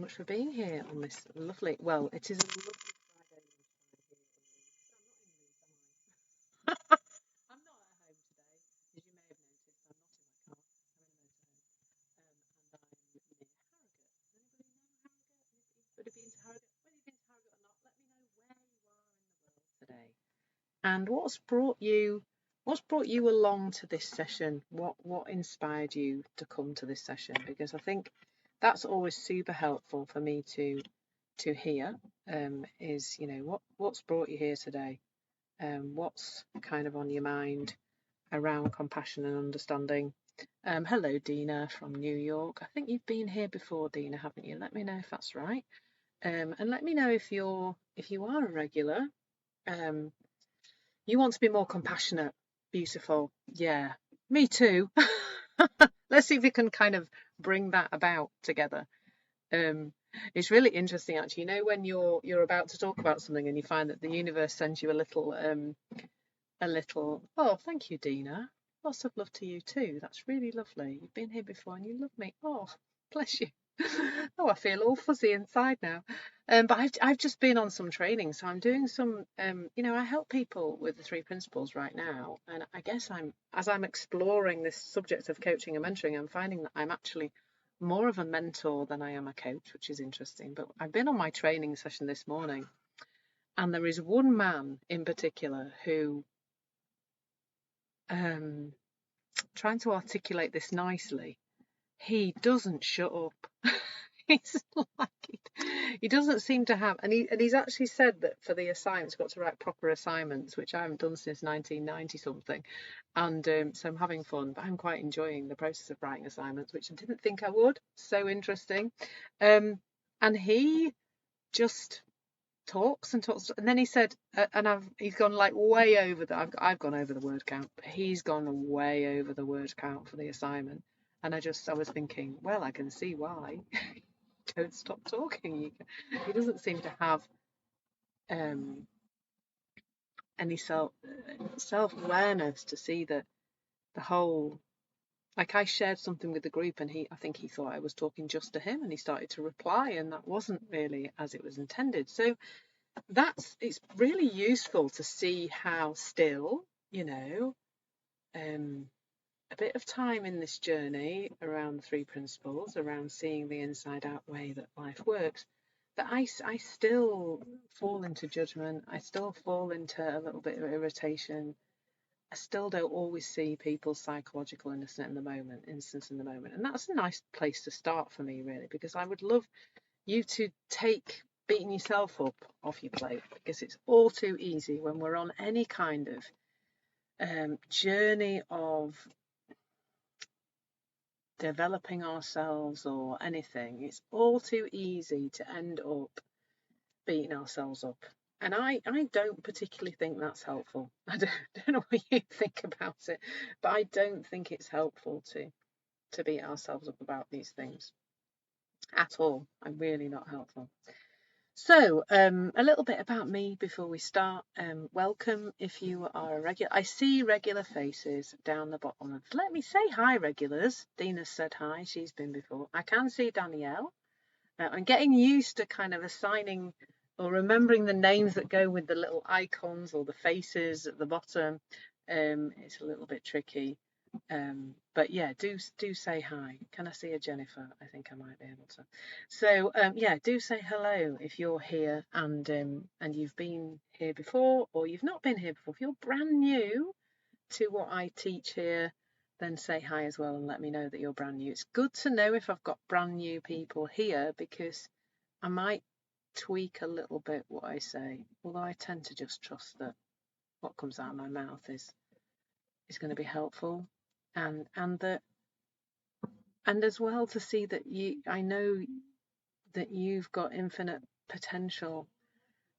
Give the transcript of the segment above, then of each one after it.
much for being here on this lovely, well, it is a lovely Friday lunchtime here in Leeds. I'm not at home today, as you may have noticed. I'm not in my car. I'm in a motorhome, and I'm near Harrogate. Does anybody know Harrogate? Anybody been to Harrogate? Whether you've been to Harrogate or not, let me know where you are in the world today. And what's brought you along to this session? What inspired you to come to this session? Because I think that's always super helpful for me to hear. Is what's brought you here today? What's kind of on your mind around compassion and understanding? Hello, Dina from New York. I think you've been here before, Dina, haven't you? Let me know if that's right. And let me know if you are a regular. Um, you want to be more compassionate. Beautiful. Yeah, me too. Let's see if we can kind of bring that about together. Um, it's really interesting, actually. When you're about to talk about something and you find that the universe sends you a little. Oh, thank you, Dina. Lots of love to you too. That's really lovely. You've been here before and you love me. Oh, bless you. Oh, I feel all fuzzy inside now. But I've just been on some training, so I'm doing some. I help people with the 3 principles right now, and I guess as I'm exploring this subject of coaching and mentoring, I'm finding that I'm actually more of a mentor than I am a coach, which is interesting. But I've been on my training session this morning, and there is one man in particular who, trying to articulate this nicely, he doesn't shut up. He's like, he doesn't seem to have, and he's actually said that for the assignments, got to write proper assignments, which I haven't done since 1990 something, and so I'm having fun, but I'm quite enjoying the process of writing assignments, which I didn't think I would. So interesting. And he just talks and talks, and then he said, and he's gone like way over the. I've gone over the word count, but he's gone way over the word count for the assignment, and I was thinking, well, I can see why. Don't stop talking. He doesn't seem to have um, any self-awareness to see that the whole. Like, I shared something with the group, and I think he thought I was talking just to him, and he started to reply, and that wasn't really as it was intended. So it's really useful to see how still, a bit of time in this journey around the 3 principles, around seeing the inside out way that life works, that I still fall into judgment. I still fall into a little bit of irritation. I still don't always see people's psychological innocence in the moment, and that's a nice place to start for me, really, because I would love you to take beating yourself up off your plate, because it's all too easy when we're on any kind of journey of developing ourselves or anything. It's all too easy to end up beating ourselves up. And I don't particularly think that's helpful. I don't know what you think about it, but I don't think it's helpful to beat ourselves up about these things at all. I'm really not helpful. So, a little bit about me before we start. Welcome if you are a regular. I see regular faces down the bottom. Let me say hi, regulars. Dina said hi. She's been before. I can see Danielle. I'm getting used to kind of assigning or remembering the names that go with the little icons or the faces at the bottom. It's a little bit tricky. But yeah, do say hi. Can I see a Jennifer? I think I might be able to. So yeah, do say hello if you're here and you've been here before, or you've not been here before. If you're brand new to what I teach here, then say hi as well and let me know that you're brand new. It's good to know if I've got brand new people here, because I might tweak a little bit what I say, although I tend to just trust that what comes out of my mouth is going to be helpful, and as well to see that I know that you've got infinite potential.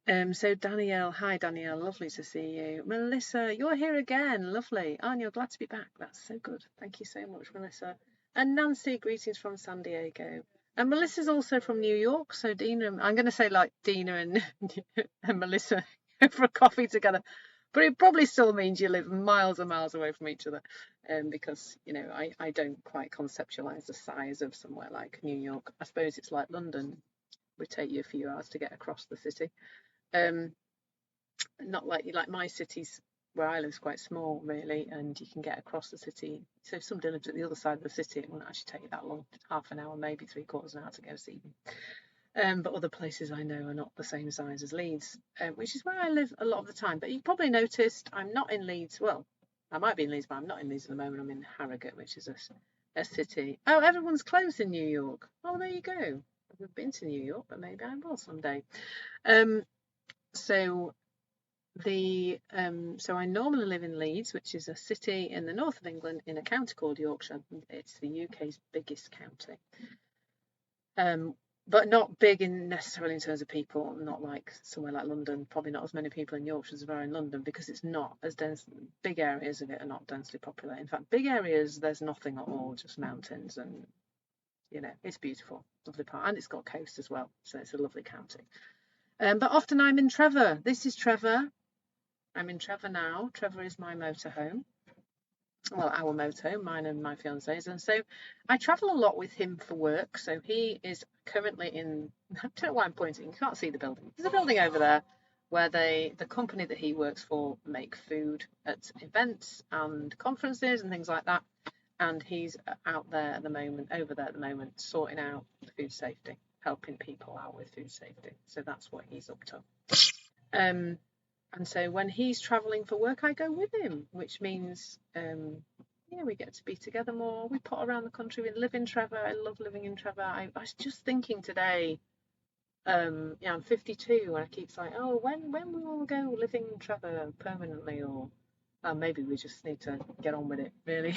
So Danielle, hi Danielle, lovely to see you. Melissa, you're here again, lovely. Aren't you? Glad to be back. That's so good. Thank you so much, Melissa. And Nancy, greetings from San Diego. And Melissa's also from New York. So Dina, I'm going to say like Dina and, and Melissa go for a coffee together. But it probably still means you live miles and miles away from each other, because, I don't quite conceptualize the size of somewhere like New York. I suppose it's like London. would take you a few hours to get across the city. Um, Not like my cities where I live is quite small really, and you can get across the city. So if somebody lived at the other side of the city, it wouldn't actually take you that long, half an hour, maybe three-quarters of an hour to go see them. But other places I know are not the same size as Leeds, which is where I live a lot of the time. But you probably noticed I'm not in Leeds. Well, I might be in Leeds, but I'm not in Leeds at the moment. I'm in Harrogate, which is a city. Oh, everyone's closed in New York. Oh, there you go. I've never been to New York, but maybe I will someday. Um, so so I normally live in Leeds, which is a city in the north of England in a county called Yorkshire. It's the UK's biggest county. But not big in necessarily in terms of people, not like somewhere like London. Probably not as many people in Yorkshire as there are in London, because it's not as dense. Big areas of it are not densely populated. In fact, big areas there's nothing at all, just mountains, and it's beautiful, lovely part, and it's got coast as well, so it's a lovely county. But often I'm in Trevor. This is Trevor. I'm in Trevor now. Trevor is my motorhome. Well, our moto, mine and my fiance's. And so I travel a lot with him for work. So he is currently in, I don't know why I'm pointing, you can't see the building. There's a building over there where the company that he works for make food at events and conferences and things like that. And he's out there at the moment, over there at the moment, sorting out food safety, helping people out with food safety. So that's what he's up to. And so when he's travelling for work, I go with him, which means, we get to be together more. We pot around the country. We live in Trevor. I love living in Trevor. I was just thinking today, I'm 52, and I keep saying, oh, when will we go living in Trevor permanently? Or maybe we just need to get on with it, really.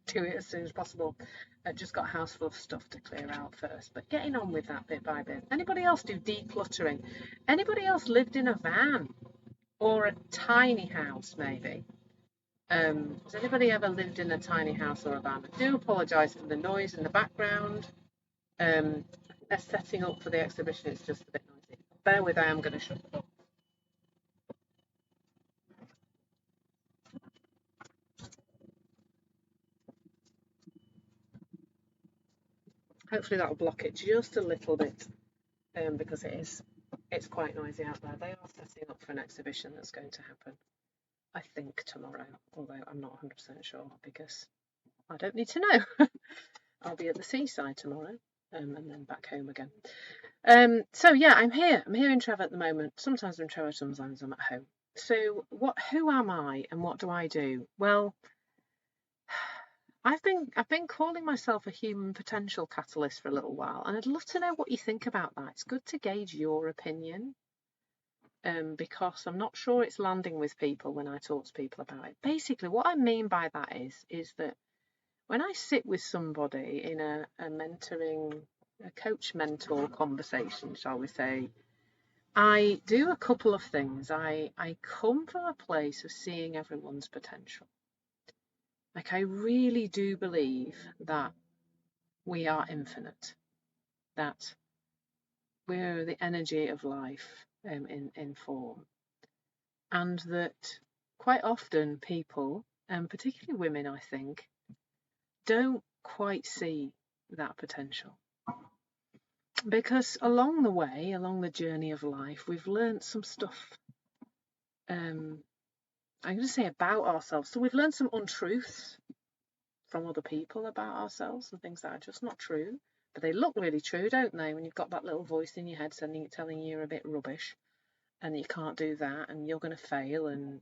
Do it as soon as possible. I've just got a house full of stuff to clear out first, but getting on with that bit by bit. Anybody else do decluttering? Anybody else lived in a van? Or a tiny house, maybe? Has anybody ever lived in a tiny house or a van? I do apologise for the noise in the background. They're setting up for the exhibition. It's just a bit noisy. Bear with, I am going to shut the door. Hopefully that will block it just a little bit, because it's quite noisy out there. They are setting up for an exhibition that's going to happen, I think, tomorrow, although I'm not 100% sure because I don't need to know. I'll be at the seaside tomorrow, and then back home again. So yeah, I'm here in Trevor at the moment. Sometimes I'm in Trevor, sometimes I'm at home. So who am I and what do I do? Well, I've been calling myself a human potential catalyst for a little while, and I'd love to know what you think about that. It's good to gauge your opinion, because I'm not sure it's landing with people when I talk to people about it. Basically, what I mean by that is that when I sit with somebody in a mentoring, a coach mentor conversation, shall we say, I do a couple of things. I come from a place of seeing everyone's potential. Like, I really do believe that we are infinite, that we're the energy of life, in form, and that quite often people, and particularly women, I think, don't quite see that potential. Because along the way, along the journey of life, we've learned some stuff, I'm going to say, about ourselves. So we've learned some untruths from other people about ourselves, and things that are just not true, but they look really true, don't they? When you've got that little voice in your head telling you you're a bit rubbish and you can't do that and you're going to fail, and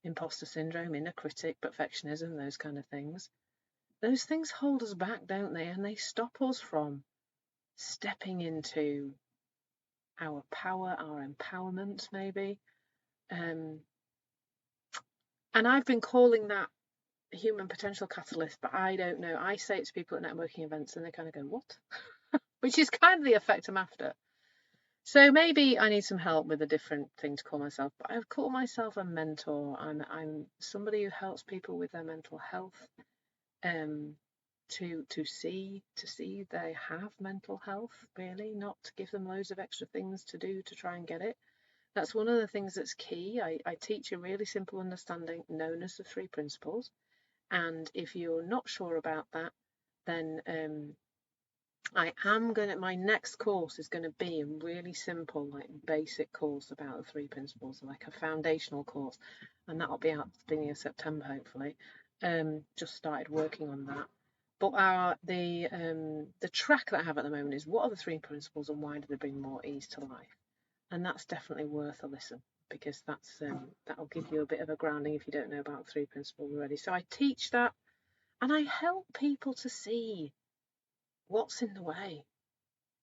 imposter syndrome, inner critic, perfectionism, those kind of things. Those things hold us back, don't they? And they stop us from stepping into our power, our empowerment, maybe. And I've been calling that human potential catalyst, but I don't know. I say it to people at networking events and they kind of go, what? Which is kind of the effect I'm after. So maybe I need some help with a different thing to call myself, but I call myself a mentor. I'm somebody who helps people with their mental health, to see they have mental health, really, not to give them loads of extra things to do to try and get it. That's one of the things that's key. I teach a really simple understanding known as the 3 principles. And if you're not sure about that, then my next course is going to be a really simple, like basic course about the three principles, like a foundational course, and that'll be out at the beginning of September, hopefully. Just started working on that. But the track that I have at the moment is what are the three principles and why do they bring more ease to life? And that's definitely worth a listen because that'll give you a bit of a grounding if you don't know about three principles already. So I teach that and I help people to see what's in the way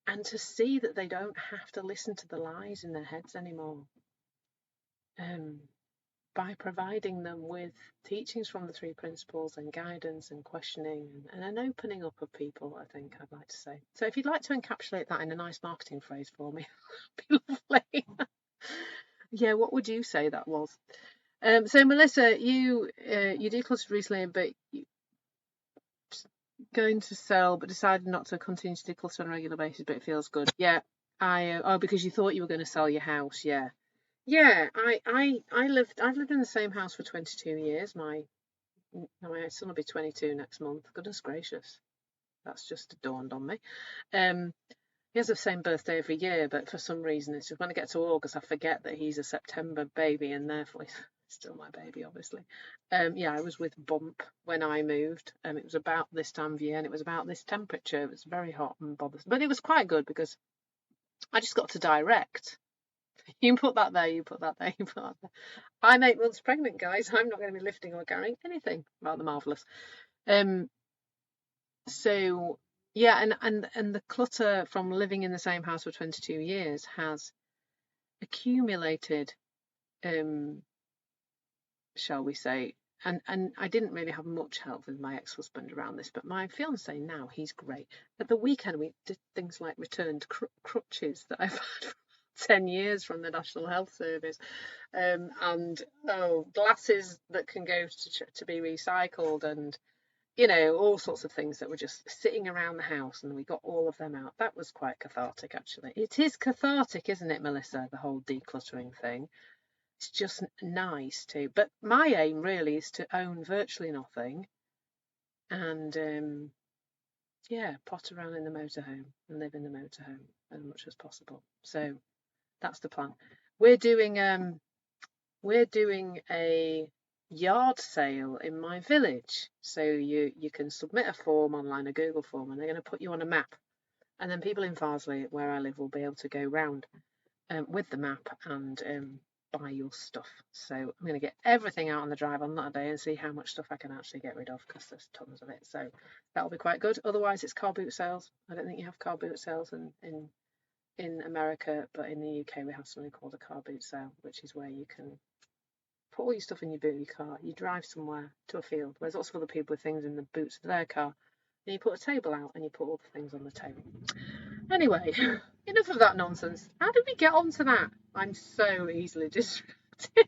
and to see that they don't have to listen to the lies in their heads anymore. By providing them with teachings from the three principles and guidance and questioning and an opening up of people, I think I'd like to say. So if you'd like to encapsulate that in a nice marketing phrase for me, that'd be lovely. Yeah, what would you say that was? So Melissa, you decluttered recently, but you going to sell, but decided not to continue to declutter on a regular basis, but it feels good. Yeah, because you thought you were going to sell your house. Yeah, yeah. I've lived in the same house for 22 years. My son will be 22 next month. Goodness gracious, that's just dawned on me. He has the same birthday every year, but for some reason, it's just when I get to August, I forget that he's a September baby, and therefore he's still my baby, obviously. Yeah, I was with Bump when I moved. It was about this time of year, and it was about this temperature. It was very hot and bothersome, but it was quite good because I just got to direct. You put that there, you put that there, you put that there. I'm 8 months pregnant, guys. I'm not going to be lifting or carrying anything. Rather marvellous. So yeah, and the clutter from living in the same house for 22 years has accumulated, shall we say, and I didn't really have much help with my ex-husband around this, but my fiance now, he's great. At the weekend we did things like returned crutches that I've had for 10 years from the National Health Service, and glasses that can go to be recycled, and all sorts of things that were just sitting around the house, and we got all of them out. That was quite cathartic, actually. It is cathartic, isn't it, Melissa, the whole decluttering thing? It's just nice too. But my aim really is to own virtually nothing and, yeah, pot around in the motorhome and live in the motorhome as much as possible. So that's the plan. We're doing a yard sale in my village. So you can submit a form online, a Google form, and they're going to put you on a map. And then people in Farsley, where I live, will be able to go round with the map and buy your stuff. So I'm going to get everything out on the drive on that day and see how much stuff I can actually get rid of because there's tons of it. So that'll be quite good. Otherwise, it's car boot sales. I don't think you have car boot sales in America, but in the UK we have something called a car boot sale, which is where you can put all your stuff in your boot of your car. You drive somewhere to a field. There's lots of other people with things in the boots of their car. And you put a table out and you put all the things on the table. Anyway, enough of that nonsense. How did we get onto that? I'm so easily distracted.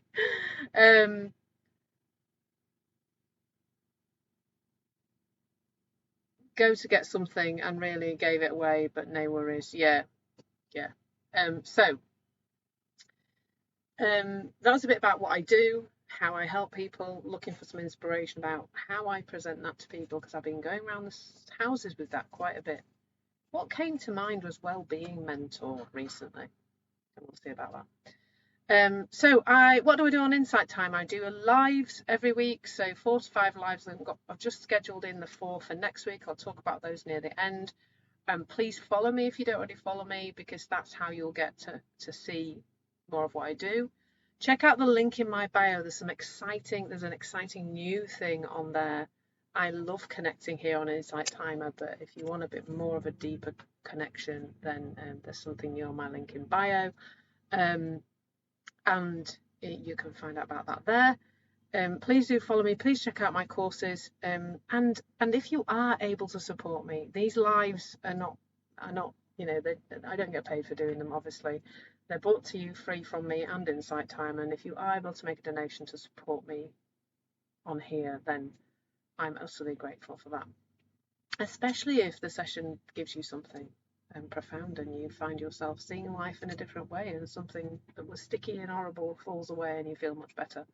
Go to get something and really gave it away, but no worries. Yeah. That's a bit about what I do, how I help people, looking for some inspiration about how I present that to people, because I've been going around the houses with that quite a bit. What came to mind was well-being mentor recently. And we'll see about that. What do I do on Insight Time? I do lives every week, so 4 to 5 lives. I've just scheduled in the 4 for next week. I'll talk about those near the end. Please follow me if you don't already follow me, because that's how you'll get to see more of what I do. Check out the link in my bio. There's an exciting new thing on there. I love connecting here on Insight Timer, but if you want a bit more of a deeper connection, then there's something new on my link in bio. And you can find out about that there. Please do follow me. Please check out my courses. And if you are able to support me, these lives are not I don't get paid for doing them. Obviously, they're brought to you free from me and Insight Time. And if you are able to make a donation to support me on here, then I'm utterly grateful for that. Especially if the session gives you something profound and you find yourself seeing life in a different way, and something that was sticky and horrible falls away and you feel much better.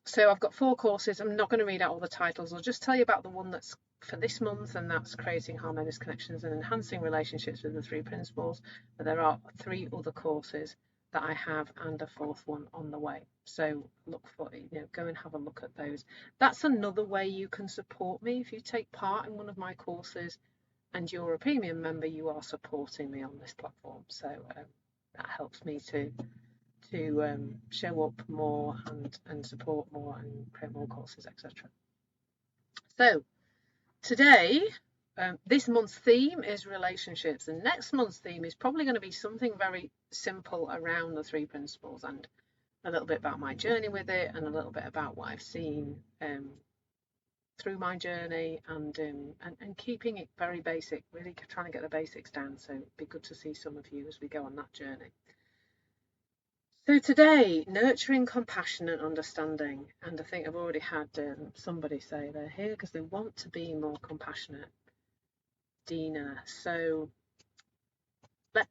So I've got 4 courses. I'm not going to read out all the titles. I'll just tell you about the one that's for this month, and that's creating harmonious connections and enhancing relationships with the three principles. But there are 3 other courses that I have, and a 4th one on the way. So look for it, go and have a look at those. That's another way you can support me. If you take part in one of my courses and you're a premium member, you are supporting me on this platform. So that helps me to show up more and support more and create more courses, etc. So today, this month's theme is relationships, and next month's theme is probably going to be something very simple around the 3 principles, and a little bit about my journey with it, and a little bit about what I've seen through my journey, and keeping it very basic, really trying to get the basics down. So it'd be good to see some of you as we go on that journey. So today, nurturing compassion and understanding, and I think I've already had somebody say they're here because they want to be more compassionate, Dina. So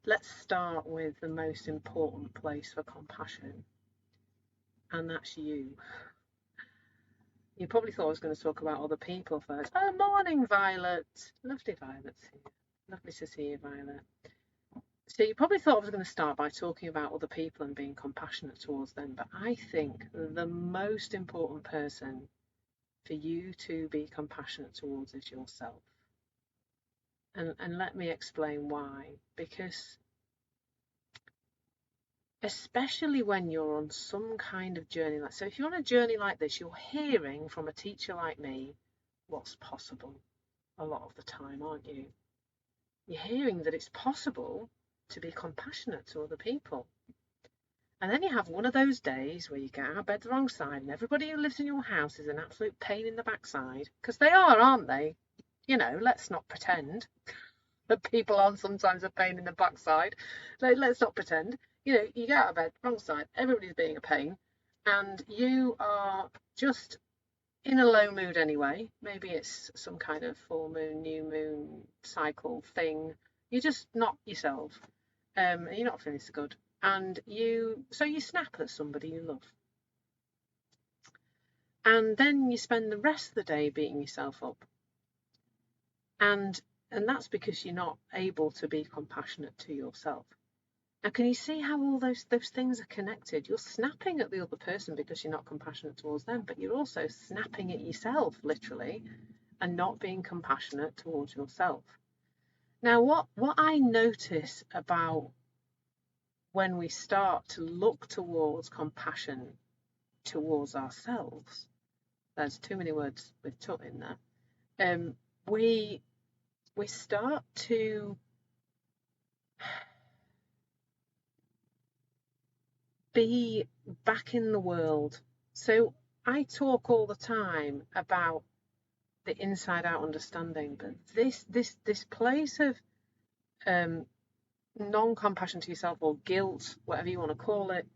let's start with the most important place for compassion, and that's you. You probably thought I was going to talk about other people first. Oh, morning, Violet. Lovely Violet's here. Lovely to see you, Violet. So you probably thought I was going to start by talking about other people and being compassionate towards them, but I think the most important person for you to be compassionate towards is yourself. And let me explain why. Because especially when you're on some kind of journey, so if you're on a journey like this, you're hearing from a teacher like me what's possible a lot of the time, aren't you? You're hearing that it's possible to be compassionate to other people. And then you have one of those days where you get out of bed the wrong side and everybody who lives in your house is an absolute pain in the backside. Because they are, aren't they? Let's not pretend that people aren't sometimes a pain in the backside. Let's not pretend. You get out of bed, wrong side, everybody's being a pain, and you are just in a low mood anyway. Maybe it's some kind of full moon, new moon cycle thing. You're just not yourself. You're not feeling so good. And you snap at somebody you love. And then you spend the rest of the day beating yourself up. And that's because you're not able to be compassionate to yourself. Now, can you see how all those things are connected? You're snapping at the other person because you're not compassionate towards them, but you're also snapping at yourself, literally, and not being compassionate towards yourself. Now, what I notice about when we start to look towards compassion towards ourselves, there's too many words with "tut" in there, we start to be back in the world. So I talk all the time about the inside out understanding, but this place of non-compassion to yourself, or guilt, whatever you want to call it,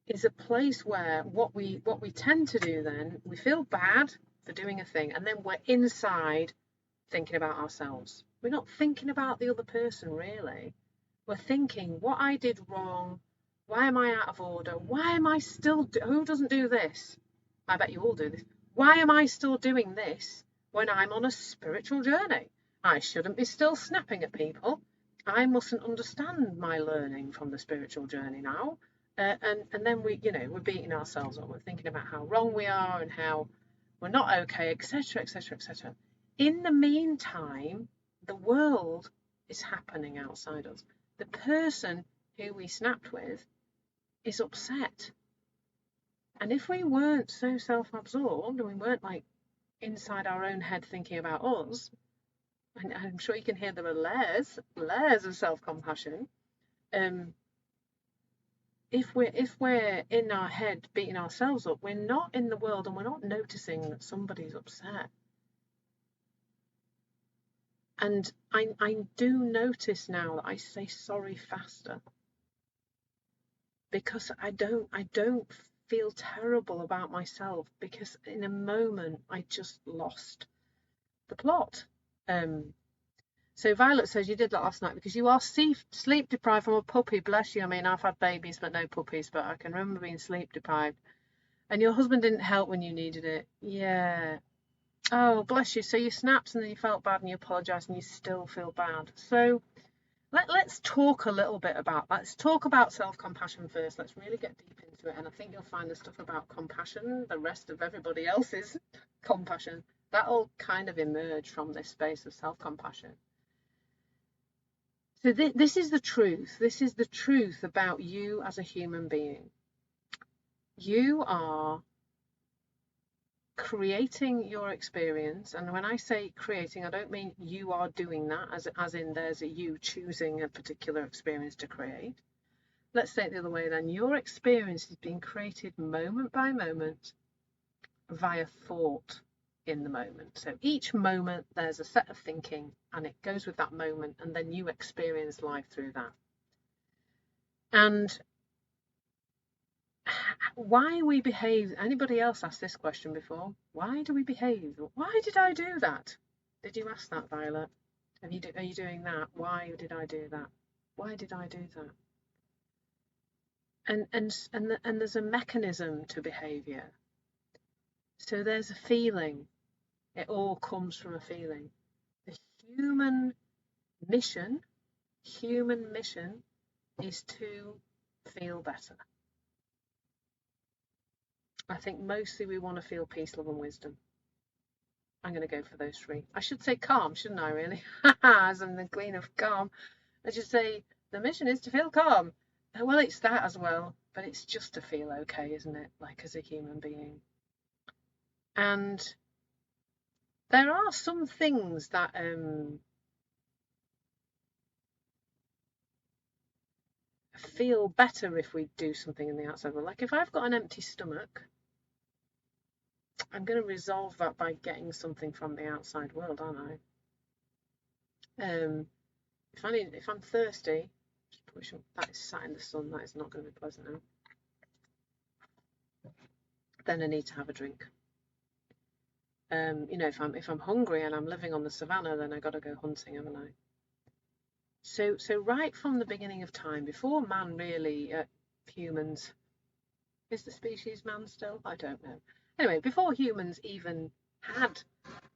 is a place where what we tend to do then, we feel bad for doing a thing, and then we're inside thinking about ourselves. We're not thinking about the other person, really. We're thinking, what I did wrong, why am I out of order, why am I still, who doesn't do this? I bet you all do this. Why am I still doing this when I'm on a spiritual journey? I shouldn't be still snapping at people. I mustn't understand my learning from the spiritual journey now. And then we're beating ourselves up. We're thinking about how wrong we are and how we're not okay, etc., etc., etc. In the meantime, the world is happening outside us. The person who we snapped with is upset. And if we weren't so self-absorbed and we weren't like inside our own head thinking about us, and I'm sure you can hear there are layers of self-compassion. If we're in our head beating ourselves up, we're not in the world and we're not noticing that somebody's upset. And I do notice now that I say sorry faster, because I don't feel terrible about myself, because in a moment I just lost the plot. So Violet says, you did that last night because you are sleep deprived from a puppy. Bless you. I mean, I've had babies but no puppies, but I can remember being sleep deprived. And your husband didn't help when you needed it. Yeah. Oh, bless you. So you snapped and then you felt bad and you apologised and you still feel bad. So let's talk a little bit about that. Let's talk about self-compassion first. Let's really get deep into it. And I think you'll find the stuff about compassion, the rest of everybody else's compassion, that'll kind of emerge from this space of self-compassion. So this is the truth. This is the truth about you as a human being. You are creating your experience, and when I say creating, I don't mean you are doing that as in there's a you choosing a particular experience to create. Let's say it the other way then. Your experience is being created moment by moment via thought in the moment. So each moment there's a set of thinking and it goes with that moment, and then you experience life through that. And why we behave, anybody else asked this question before? Why do we behave? Why did I do that? Did you ask that, Violet? Are you doing that? Why did I do that? Why did I do that? And there's a mechanism to behavior. So there's a feeling. It all comes from a feeling. The human mission, human mission is to feel better. I think mostly we want to feel peace, love, and wisdom. I'm going to go for those three. I should say calm, shouldn't I, really? As I'm the queen of calm. I should say the mission is to feel calm. Well, it's that as well, but it's just to feel okay, isn't it? Like as a human being. And there are some things that feel better if we do something in the outside world. Like if I've got an empty stomach, I'm going to resolve that by getting something from the outside world, aren't I? If I'm thirsty, just push up. That is sat in the sun. That is not going to be pleasant now. Then I need to have a drink. If I'm hungry and I'm living on the savannah, then I got to go hunting, haven't I? So right from the beginning of time, before man really, humans, is the species man still? I don't know. Anyway, before humans even had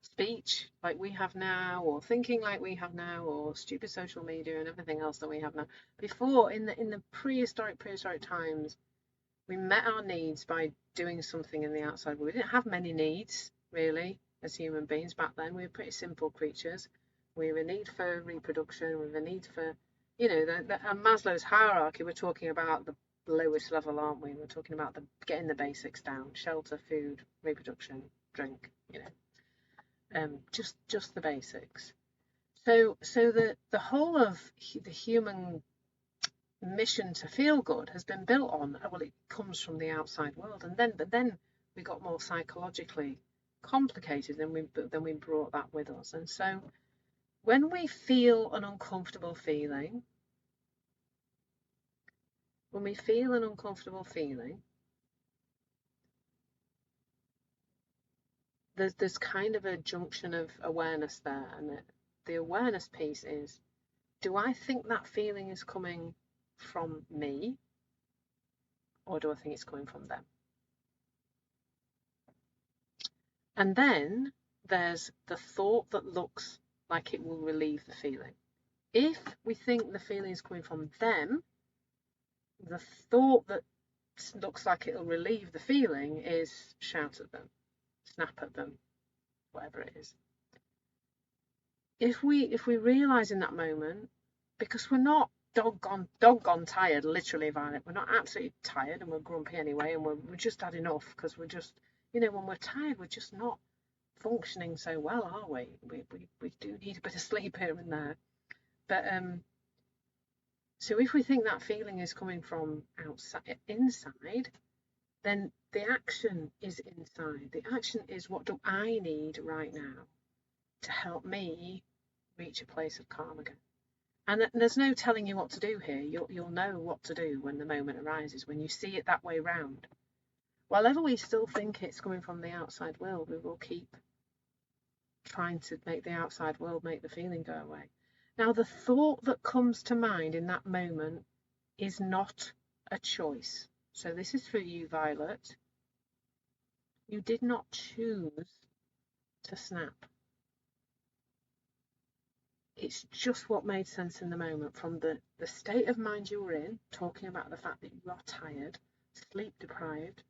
speech like we have now, or thinking like we have now, or stupid social media and everything else that we have now, before in the prehistoric times, we met our needs by doing something in the outside world. We didn't have many needs really as human beings back then. We were pretty simple creatures. We have a need for reproduction. We have a need for, Maslow's hierarchy. We're talking about the lowest level, aren't we? We're talking about getting the basics down: shelter, food, reproduction, drink. Just the basics. So the whole of the human mission to feel good has been built on, well, it comes from the outside world, but then we got more psychologically complicated, and we brought that with us. And so when we feel an uncomfortable feeling, there's kind of a junction of awareness there, and the awareness piece is, do I think that feeling is coming from me, or do I think it's coming from them? And then there's the thought that looks like it will relieve the feeling. If we think the feeling is coming from them, the thought that looks like it'll relieve the feeling is shout at them, snap at them, whatever it is. If we realise in that moment, because we're not doggone tired, literally, Violet, we're not absolutely tired, and we're grumpy anyway, and we're just had enough, because we're just, when we're tired, we're just not functioning so well, are we? We do need a bit of sleep here and there. But so if we think that feeling is coming from inside, then the action is inside. The action is, what do I need right now to help me reach a place of calm again? And there's no telling you what to do here. You'll know what to do when the moment arises, when you see it that way round. Whenever we still think it's coming from the outside world, we will keep trying to make the outside world make the feeling go away. Now, the thought that comes to mind in that moment is not a choice. So this is for you, Violet. You did not choose to snap. It's just what made sense in the moment, from the state of mind you were in, talking about the fact that you are tired, sleep deprived,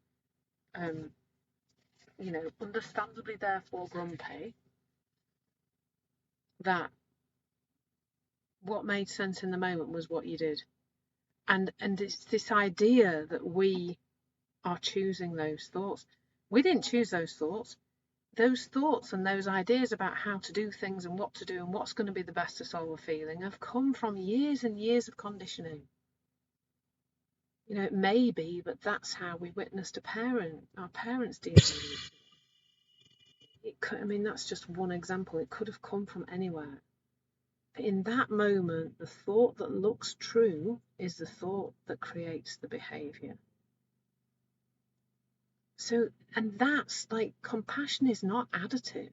understandably therefore grumpy, that what made sense in the moment was what you did. And it's this idea that we are choosing those thoughts. We didn't choose those thoughts. Those thoughts and those ideas about how to do things and what to do and what's going to be the best to solve a feeling have come from years and years of conditioning. It may be, but that's how we witnessed our parents dealing with it. That's just one example. It could have come from anywhere. But in that moment, the thought that looks true is the thought that creates the behavior. So, and that's like, compassion is not additive,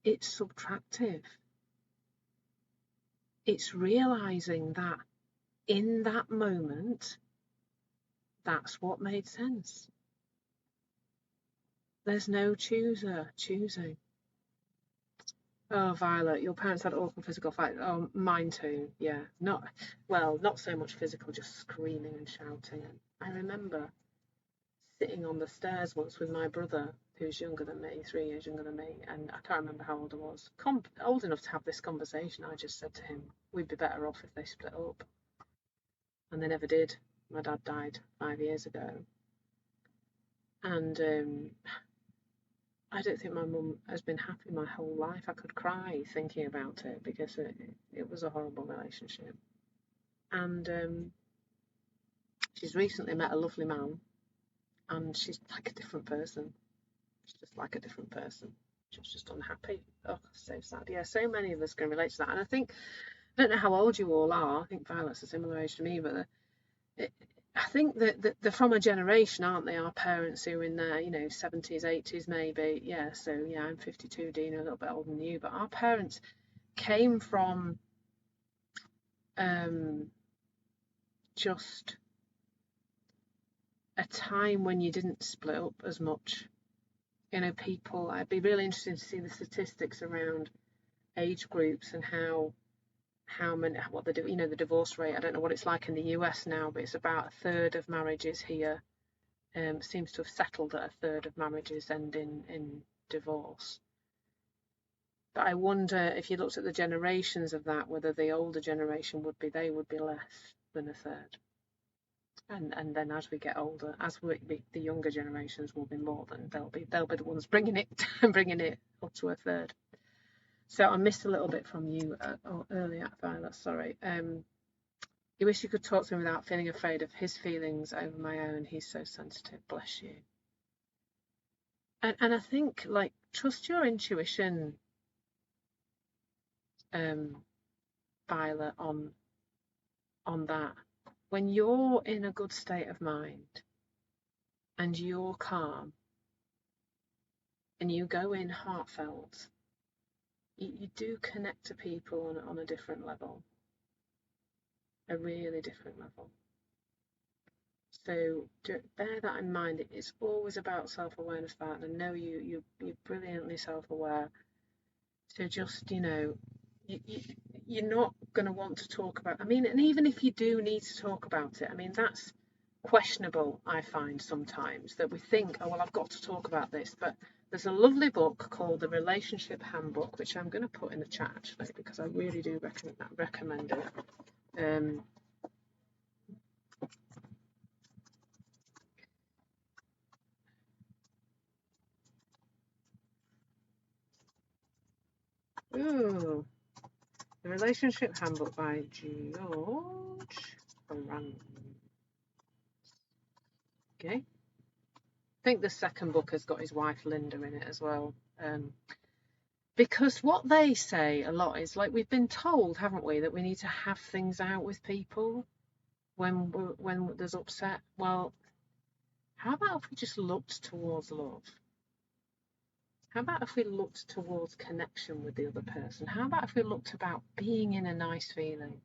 it's subtractive. It's realizing that in that moment, that's what made sense. There's no choosing. Oh, Violet, your parents had awful physical fights. Oh, mine too. Yeah, not so much physical, just screaming and shouting. I remember sitting on the stairs once with my brother, who's younger than me, 3 years younger than me, and I can't remember how old I was. Old enough to have this conversation. I just said to him, we'd be better off if they split up. And they never did. My dad died 5 years ago. And I don't think my mum has been happy my whole life. I could cry thinking about it, because it was a horrible relationship. And she's recently met a lovely man, and she's like a different person. She's just like a different person. She's just unhappy. Oh, so sad. Yeah, so many of us can relate to that. And I don't know how old you all are. I think Violet's a similar age to me, but I think that they're from a generation, aren't they? Our parents who are in their, 70s, 80s maybe. Yeah, so yeah, I'm 52, Dina, a little bit older than you. But our parents came from just a time when you didn't split up as much. People, I'd be really interested to see the statistics around age groups and how many, what they do, the divorce rate. I don't know what it's like in the US now, but it's about a third of marriages here. Seems to have settled at a third of marriages end in divorce. But I wonder, if you looked at the generations of that, whether the older generation would be less than a third. And then as we get older, the younger generations will be more than, they'll be the ones bringing it up to a third. So I missed a little bit from you earlier, Violet, sorry. You wish you could talk to him without feeling afraid of his feelings over my own. He's so sensitive, bless you. And I think, like, trust your intuition, Violet, on that. When you're in a good state of mind and you're calm and you go in heartfelt, you do connect to people on a different level, a really different level. So bear that in mind. It's always about self-awareness, and I know you're brilliantly self-aware. So just, you're not going to want to talk about, and even if you do need to talk about it, that's questionable, I find sometimes, that we think, oh, well, I've got to talk about this. But there's a lovely book called The Relationship Handbook, which I'm going to put in the chat, actually, because I really do recommend it. Ooh, The Relationship Handbook by George Brand. Okay. I think the second book has got his wife Linda in it as well. Because what they say a lot is, like, we've been told, haven't we, that we need to have things out with people when there's upset. Well, how about if we just looked towards love? How about if we looked towards connection with the other person? How about if we looked about being in a nice feeling?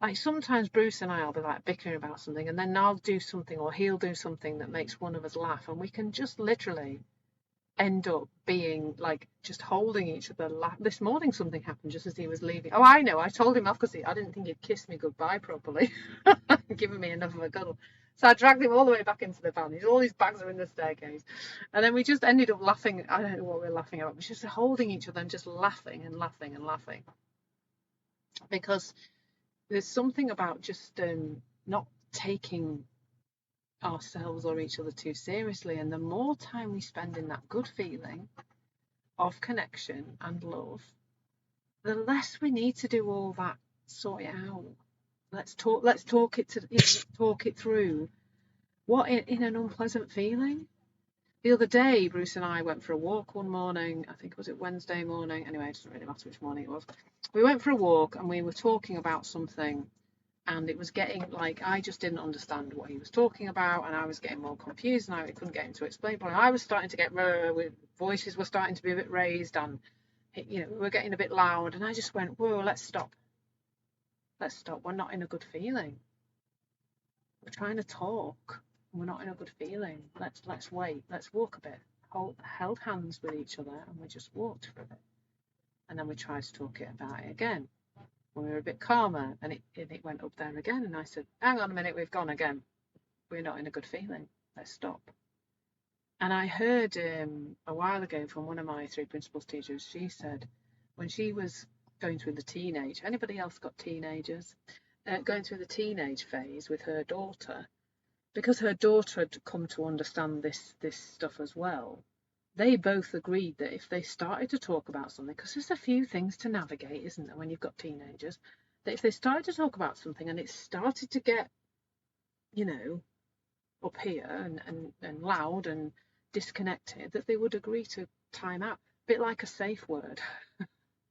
Like, sometimes Bruce and I will be like bickering about something, and then I'll do something or he'll do something that makes one of us laugh, and we can just literally end up being like just holding each other. This morning something happened just as he was leaving. Oh, I know. I told him off because I didn't think he'd kissed me goodbye properly, giving me enough of a cuddle. So I dragged him all the way back into the van. All his bags are in the staircase. And then we just ended up laughing. I don't know what we were laughing about. We were just holding each other and just laughing and laughing and laughing. Because there's something about just not taking ourselves or each other too seriously. And the more time we spend in that good feeling of connection and love, the less we need to do all that sort it out. Let's talk it through. What in an unpleasant feeling? The other day, Bruce and I went for a walk one morning. I think, was it Wednesday morning? Anyway, it doesn't really matter which morning it was. We went for a walk and we were talking about something, and it was getting like I just didn't understand what he was talking about, and I was getting more confused, and I couldn't get him to explain. But I was starting to get voices were starting to be a bit raised, and we were getting a bit loud, and I just went, whoa, let's stop. Let's stop. We're not in a good feeling. We're trying to talk. We're not in a good feeling. Let's wait. Let's walk a bit. Held hands with each other, and we just walked for a bit. And then we tried to talk about it again. When we were a bit calmer, and it went up there again. And I said, hang on a minute, we've gone again. We're not in a good feeling. Let's stop. And I heard a while ago from one of my 3 principles teachers, she said when she was going through the teenage, anybody else got teenagers? Going through the teenage phase with her daughter, because her daughter had come to understand this stuff as well, they both agreed that if they started to talk about something, because there's a few things to navigate, isn't there, when you've got teenagers, that if they started to talk about something and it started to get, up here and loud and disconnected, that they would agree to time out. A bit like a safe word,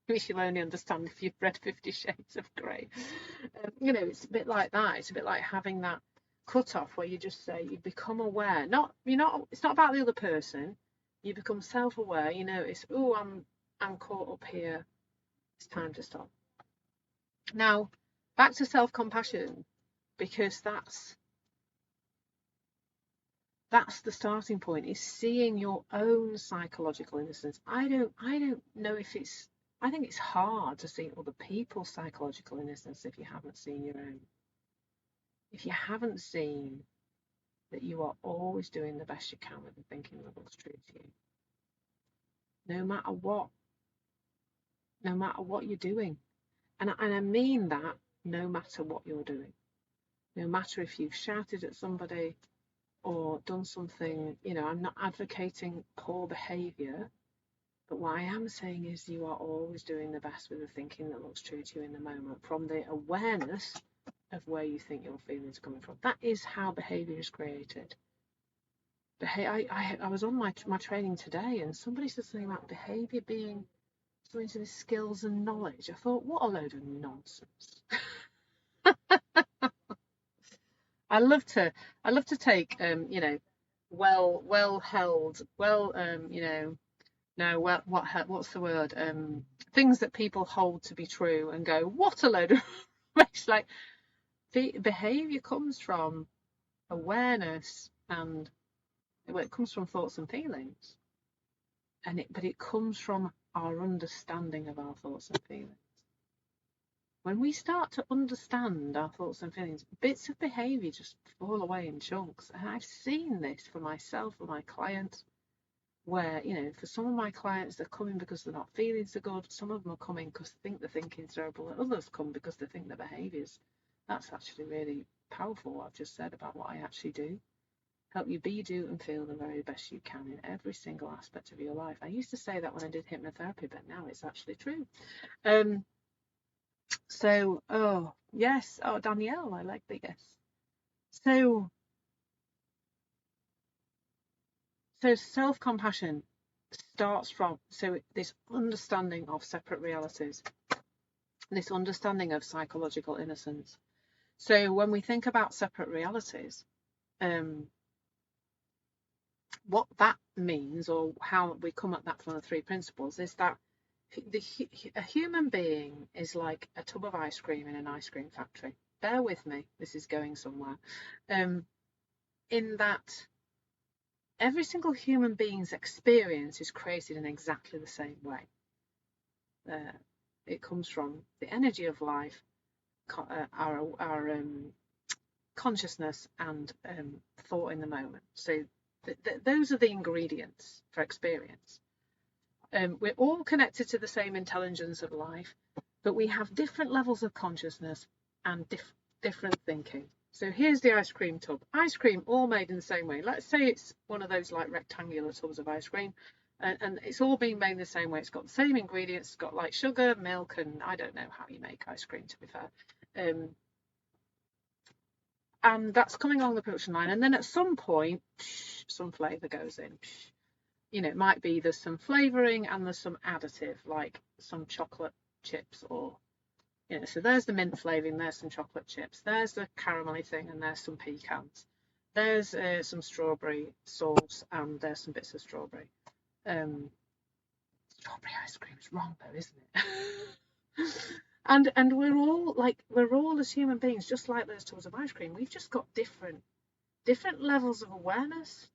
which you'll only understand if you've read 50 Shades of Grey. It's a bit like that. It's a bit like having that cut off where you just say you become aware. It's not about the other person. You become self-aware. You notice, oh, I'm caught up here. It's time to stop. Now, back to self-compassion, because that's the starting point, is seeing your own psychological innocence. I don't know if I think it's hard to see other people's psychological innocence if you haven't seen your own. If you haven't seen that you are always doing the best you can with the thinking that looks true to you, no matter what you're doing. And I mean that, no matter what you're doing. No matter if you've shouted at somebody or done something, I'm not advocating poor behaviour, but what I am saying is you are always doing the best with the thinking that looks true to you in the moment, from the awareness of where you think your feelings are coming from. That is how behaviour is created. I was on my training today, and somebody said something about behaviour being something to do with skills and knowledge. I thought, what a load of nonsense. I love to take well held, no, what's the word, things that people hold to be true, and go, what a load of rubbish. Like, behavior comes from awareness, and it comes from thoughts and feelings, but it comes from our understanding of our thoughts and feelings. When we start to understand our thoughts and feelings, bits of behaviour just fall away in chunks. And I've seen this for myself, for my clients, where, for some of my clients, they're coming because they're not feeling so good. Some of them are coming because they think the thinking's terrible. And others come because they think the behaviours. That's actually really powerful, what I've just said about what I actually do. Help you be, do, and feel the very best you can in every single aspect of your life. I used to say that when I did hypnotherapy, but now it's actually true. So, oh, yes. Oh, Danielle, I like the yes. So self-compassion starts from this understanding of separate realities, this understanding of psychological innocence. So when we think about separate realities, what that means, or how we come at that from the 3 principles, is that a human being is like a tub of ice cream in an ice cream factory. Bear with me, this is going somewhere. In that every single human being's experience is created in exactly the same way. It comes from the energy of life, our consciousness, and thought in the moment. So those are the ingredients for experience. We're all connected to the same intelligence of life, but we have different levels of consciousness and different thinking. So here's the ice cream tub. Ice cream all made in the same way. Let's say it's one of those like rectangular tubs of ice cream, and it's all being made in the same way. It's got the same ingredients. It's got like sugar, milk, and I don't know how you make ice cream, to be fair. And that's coming along the production line. And then at some point, some flavour goes in. You know, it might be there's some flavouring and there's some additive, like some chocolate chips, or, you know, so there's the mint flavouring, there's some chocolate chips, there's the caramelly thing, and there's some pecans. There's some strawberry sauce, and there's some bits of strawberry. Strawberry ice cream is wrong though, isn't it? And we're all as human beings, just like those tubs of ice cream. We've just got different levels of awareness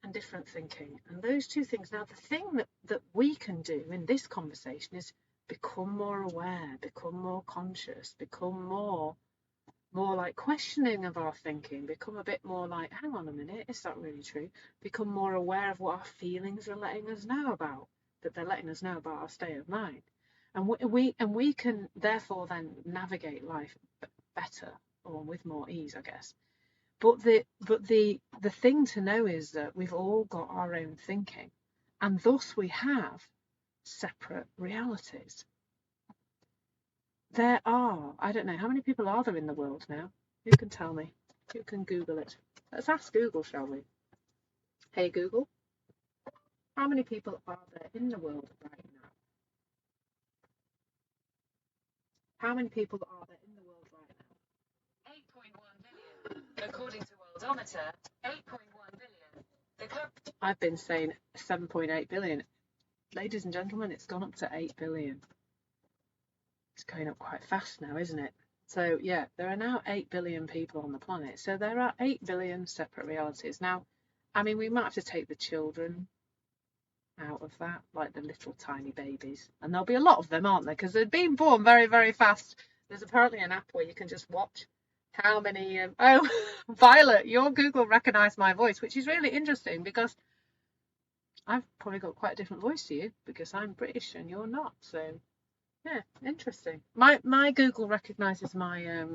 and different thinking. And those two things. Now, the thing that we can do in this conversation is become more aware, become more conscious, become more like questioning of our thinking, become a bit more like, hang on a minute, is that really true? Become more aware of what our feelings are letting us know about, that they're letting us know about our state of mind. And we can therefore then navigate life better, or with more ease, I guess. But the thing to know is that we've all got our own thinking, and thus we have separate realities. There are, I don't know, how many people are there in the world now? Who can tell me? Who can Google it? Let's ask Google, shall we? Hey Google, how many people are there in the world right now? How many people are there in the world right now? 8.1 billion. According to Worldometer, 8.1 billion. I've been saying 7.8 billion. Ladies and gentlemen, it's gone up to 8 billion. It's going up quite fast now, isn't it? So yeah, there are now 8 billion people on the planet. So there are 8 billion separate realities. Now, I mean, we might have to take the children out of that, like the little tiny babies. And there'll be a lot of them, aren't there? Because they're being born very, very fast. There's apparently an app where you can just watch how many... oh, Violet, your Google recognised my voice, which is really interesting because I've probably got quite a different voice to you because I'm British and you're not. So, yeah, interesting. My Google recognises my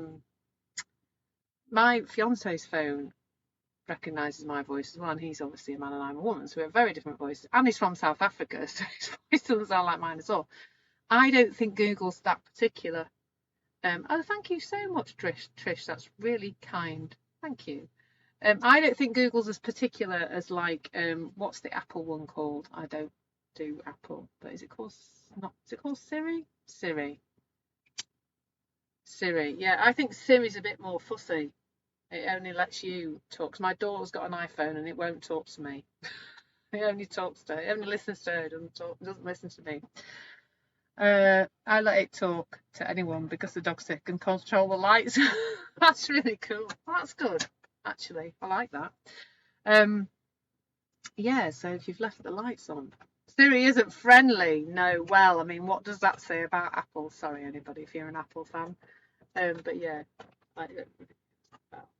my fiance's phone recognises my voice as well, and he's obviously a man and I'm a woman, so we have very different voices. And he's from South Africa, so his voice doesn't sound like mine at all. I don't think Google's that particular. Oh, thank you so much, Trish. That's really kind. Thank you. I don't think Google's as particular as like what's the Apple one called? I don't do Apple, but is it called Siri? Siri. Yeah, I think Siri's a bit more fussy. It only lets you talk. My daughter's got an iPhone and it won't talk to me. It only talks to her. It only listens to her. It doesn't listen to me. I let it talk to anyone because the dog's sick and control the lights. That's really cool. That's good, actually. I like that. Yeah, so if you've left the lights on. Siri isn't friendly. No, well, I mean, what does that say about Apple? Sorry, anybody, if you're an Apple fan. But yeah,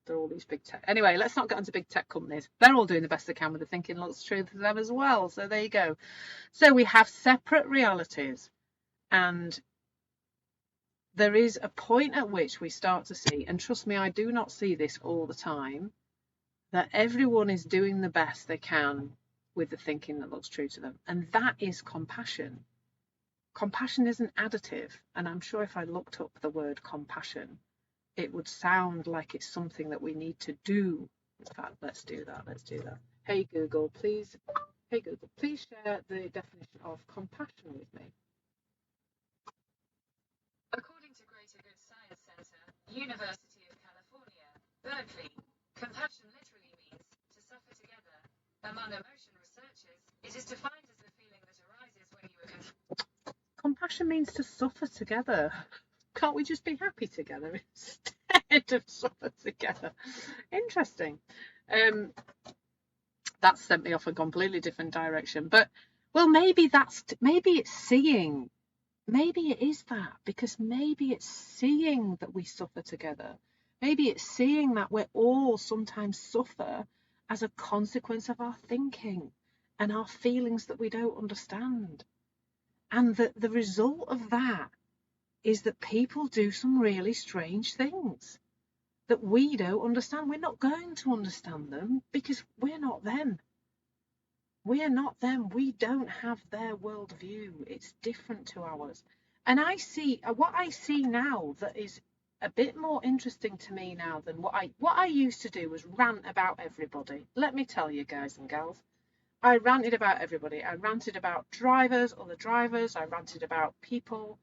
they're all these big tech. Anyway, let's not get into big tech companies. They're all doing the best they can with the thinking looks true to them as well. So there you go. So we have separate realities, and there is a point at which we start to see, and trust me, I do not see this all the time, that everyone is doing the best they can with the thinking that looks true to them. And that is compassion. Compassion isn't additive. And I'm sure if I looked up the word compassion, it would sound like it's something that we need to do. In fact, let's do that. Hey Google, please share the definition of compassion with me. According to Greater Good Science Center, University of California, Berkeley, compassion literally means to suffer together. Among emotion researchers, it is defined as the feeling that arises when you are compassion means to suffer together. Can't we just be happy together instead of suffer together? Interesting. That sent me off a completely different direction. But well, maybe it's seeing. Maybe it is that, because maybe it's seeing that we suffer together. Maybe it's seeing that we're all sometimes suffer as a consequence of our thinking and our feelings that we don't understand. And that the result of that is that people do some really strange things that we don't understand. We're not going to understand them because we're not them. We're not them. We don't have their worldview. It's different to ours. And what I see now that is a bit more interesting to me now than what I used to do was rant about everybody. Let me tell you, guys and gals, I ranted about everybody. I ranted about drivers, other drivers. I ranted about people.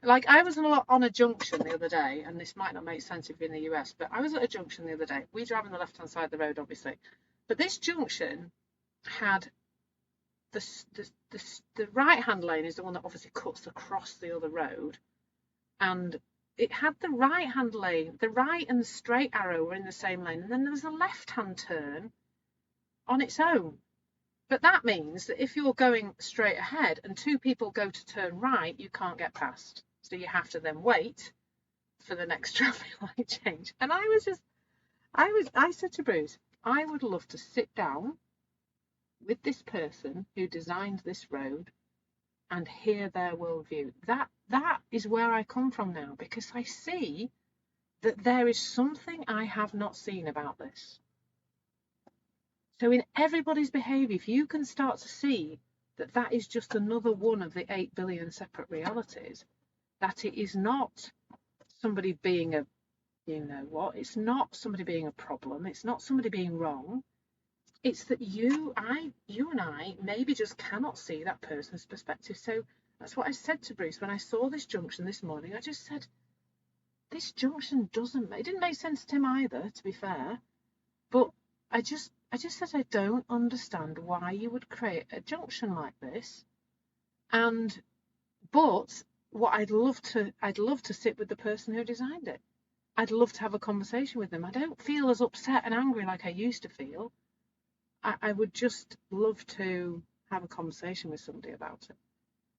Like I was on a junction the other day, and this might not make sense if you're in the US, but I was at a junction the other day. We drive on the left-hand side of the road, obviously. But this junction had the right-hand lane is the one that obviously cuts across the other road, and it had the right-hand lane, the right and the straight arrow were in the same lane, and then there was a left-hand turn on its own. But that means that if you're going straight ahead and two people go to turn right, you can't get past. So you have to then wait for the next traffic light change. And I said to Bruce, I would love to sit down with this person who designed this road and hear their worldview. That is where I come from now, because I see that there is something I have not seen about this. So in everybody's behaviour, if you can start to see that that is just another one of the 8 billion separate realities, that it is not somebody being a, it's not somebody being a problem, it's not somebody being wrong, it's that you and I maybe just cannot see that person's perspective. So that's what I said to Bruce when I saw this junction this morning. I just said, this junction it didn't make sense to him either, to be fair, but I just said, I don't understand why you would create a junction like this. But what I'd love to sit with the person who designed it. I'd love to have a conversation with them. I don't feel as upset and angry like I used to feel. I would just love to have a conversation with somebody about it.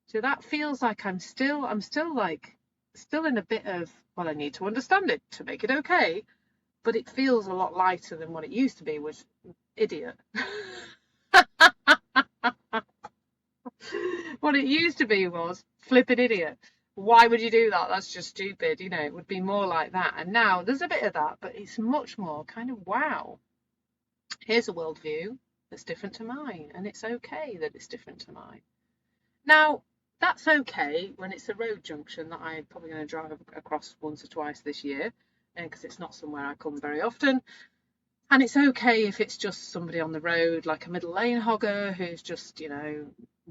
So that feels like I'm still in a bit of, well, I need to understand it to make it okay. But it feels a lot lighter than what it used to be, was idiot. What it used to be was flipping idiot. Why would you do that? That's just stupid. It would be more like that. And now there's a bit of that, but it's much more kind of, wow, here's a worldview that's different to mine. And it's okay that it's different to mine. Now, that's okay when it's a road junction that I'm probably going to drive across once or twice this year, because it's not somewhere I come very often. And it's okay if it's just somebody on the road, like a middle lane hogger who's just,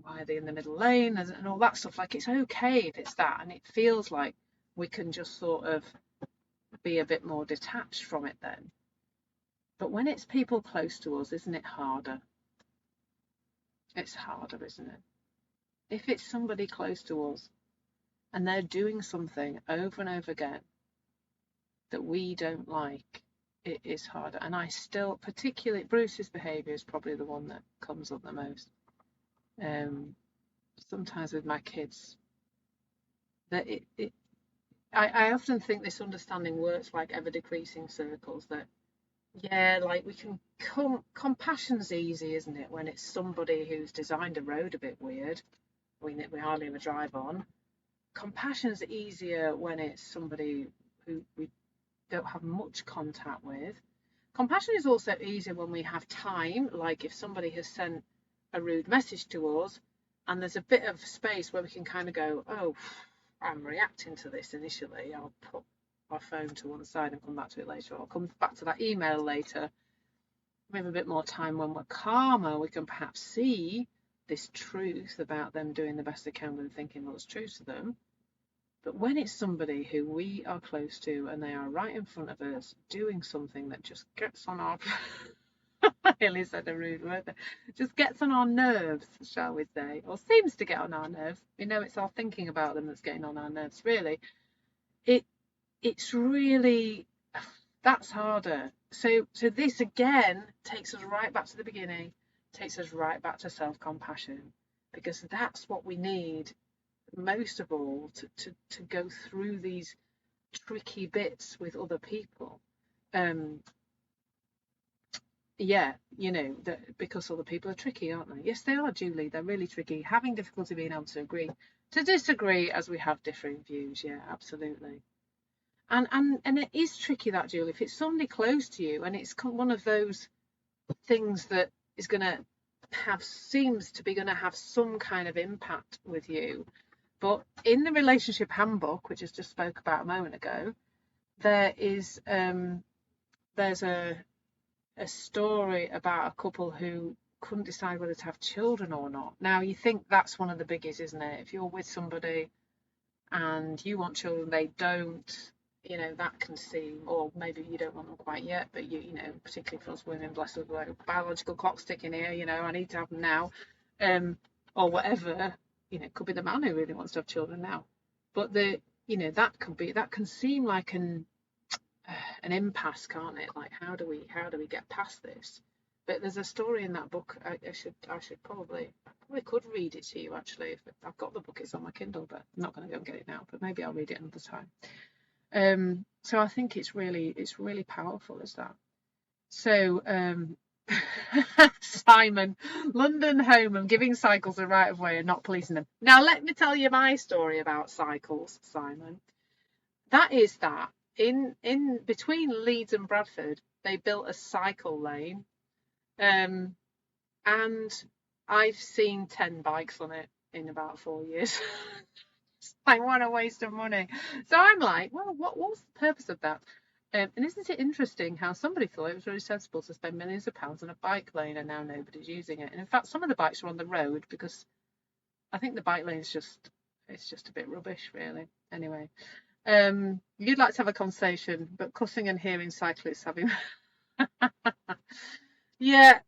why are they in the middle lane and all that stuff. Like, it's okay if it's that, and it feels like we can just sort of be a bit more detached from it then. But when it's people close to us, isn't it harder? It's harder, isn't it? If it's somebody close to us and they're doing something over and over again that we don't like, it is harder. And I still, particularly Bruce's behaviour is probably the one that comes up the most. Sometimes with my kids, that I often think this understanding works like ever decreasing circles. That like we can compassion's easy, isn't it? When it's somebody who's designed a road a bit weird, we hardly ever drive on. Compassion's easier when it's somebody who we don't have much contact with. Compassion is also easier when we have time, like if somebody has sent a rude message to us and there's a bit of space where we can kind of go, oh, I'm reacting to this initially, I'll put our phone to one side and come back to it later, or I'll come back to that email later. We have a bit more time when we're calmer, we can perhaps see this truth about them doing the best they can with thinking what's true to them. But when it's somebody who we are close to and they are right in front of us doing something that just gets on our I nearly said a rude word there. Just gets on our nerves, shall we say, or seems to get on our nerves. We know it's our thinking about them that's getting on our nerves, really. It's really That's harder. So this again takes us right back to the beginning, takes us right back to self-compassion, because that's what we need most of all to go through these tricky bits with other people. Um, yeah, because other people are tricky, aren't they? Yes, they are, Julie. They're really tricky. Having difficulty being able to agree, to disagree as we have differing views. Yeah, absolutely. And it is tricky, that, Julie. If it's somebody close to you and it's one of those things that is going to seems to be going to have some kind of impact with you. But in the relationship handbook, which I just spoke about a moment ago, there's a story about a couple who couldn't decide whether to have children or not. Now, you think that's one of the biggies, isn't it? If you're with somebody and you want children, they don't, that can seem, or maybe you don't want them quite yet, but particularly for us women, bless us, biological clock's ticking here, I need to have them now, or whatever, it could be the man who really wants to have children now. But that can seem like an impasse, can't it? Like, how do we get past this? But there's a story in that book. I should probably could read it to you, actually. If I've got the book, it's on my Kindle, but I'm not going to go and get it now. But maybe I'll read it another time. So I think it's really powerful, is that? So Simon, London home of giving cycles a right of way and not policing them. Now let me tell you my story about cycles, Simon. That is that in between Leeds and Bradford, they built a cycle lane. And I've seen 10 bikes on it in about 4 years. Like, what a waste of money. So I'm like, well, what's the purpose of that? And isn't it interesting how somebody thought it was really sensible to spend millions of pounds on a bike lane and now nobody's using it? And in fact, some of the bikes are on the road because I think the bike lane is just a bit rubbish, really. Anyway, you'd like to have a conversation, but cussing and hearing cyclists having yeah,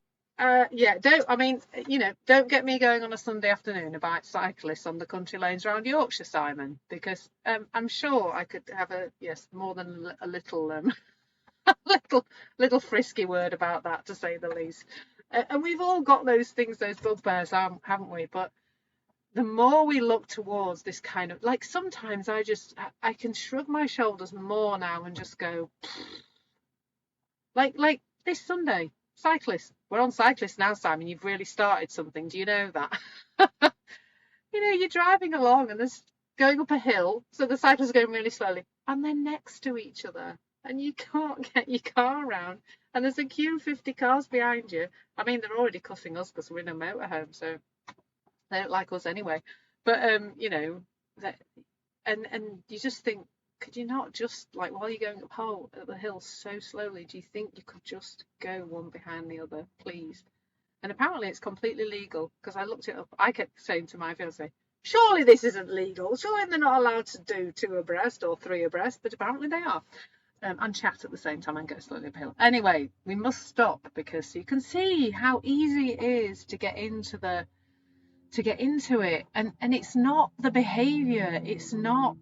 don't get me going on a Sunday afternoon about cyclists on the country lanes around Yorkshire, Simon, because I'm sure I could have more than a little little frisky word about that, to say the least. And we've all got those things, those bugbears, haven't we? But the more we look towards this kind of, like, sometimes I can shrug my shoulders more now and just go, like this Sunday. Cyclists. We're on cyclists now, Simon. You've really started something. Do you know that? You're driving along and there's going up a hill, so the cyclists are going really slowly, and they're next to each other, and you can't get your car around, and there's a queue of 50 cars behind you. I mean, they're already cussing us because we're in a motorhome, so they don't like us anyway. But that, and you just think, could you not just, like, while you're going up the hill so slowly, do you think you could just go one behind the other, please? And apparently it's completely legal, because I looked it up. I kept saying to my fiance, surely this isn't legal. Surely they're not allowed to do 2 abreast or 3 abreast, but apparently they are. And chat at the same time and go slowly uphill. Anyway, we must stop, because you can see how easy it is to get into it. And it's not the behaviour. It's not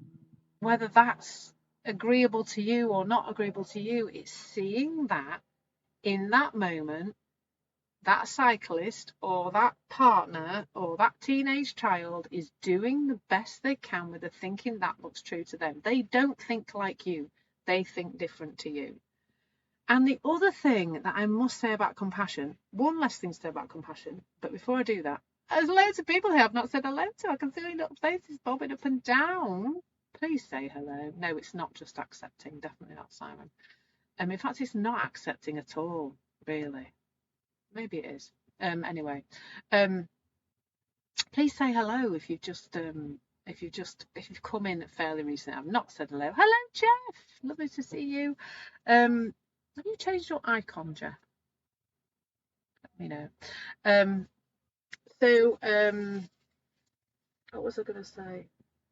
whether that's agreeable to you or not agreeable to you. It's seeing that in that moment, that cyclist or that partner or that teenage child is doing the best they can with the thinking that looks true to them. They don't think like you. They think different to you. And the other thing that I must say about compassion, one less thing to say about compassion, but before I do that, there's loads of people who I've not said hello to. I can see their little faces bobbing up and down. Please say hello. No, it's not just accepting. Definitely not, Simon. In fact, it's not accepting at all, really. Maybe it is. Anyway, please say hello if you've come in fairly recently. I've not said hello. Hello, Jeff. Lovely to see you. Have you changed your icon, Jeff? Let me know. What was I going to say?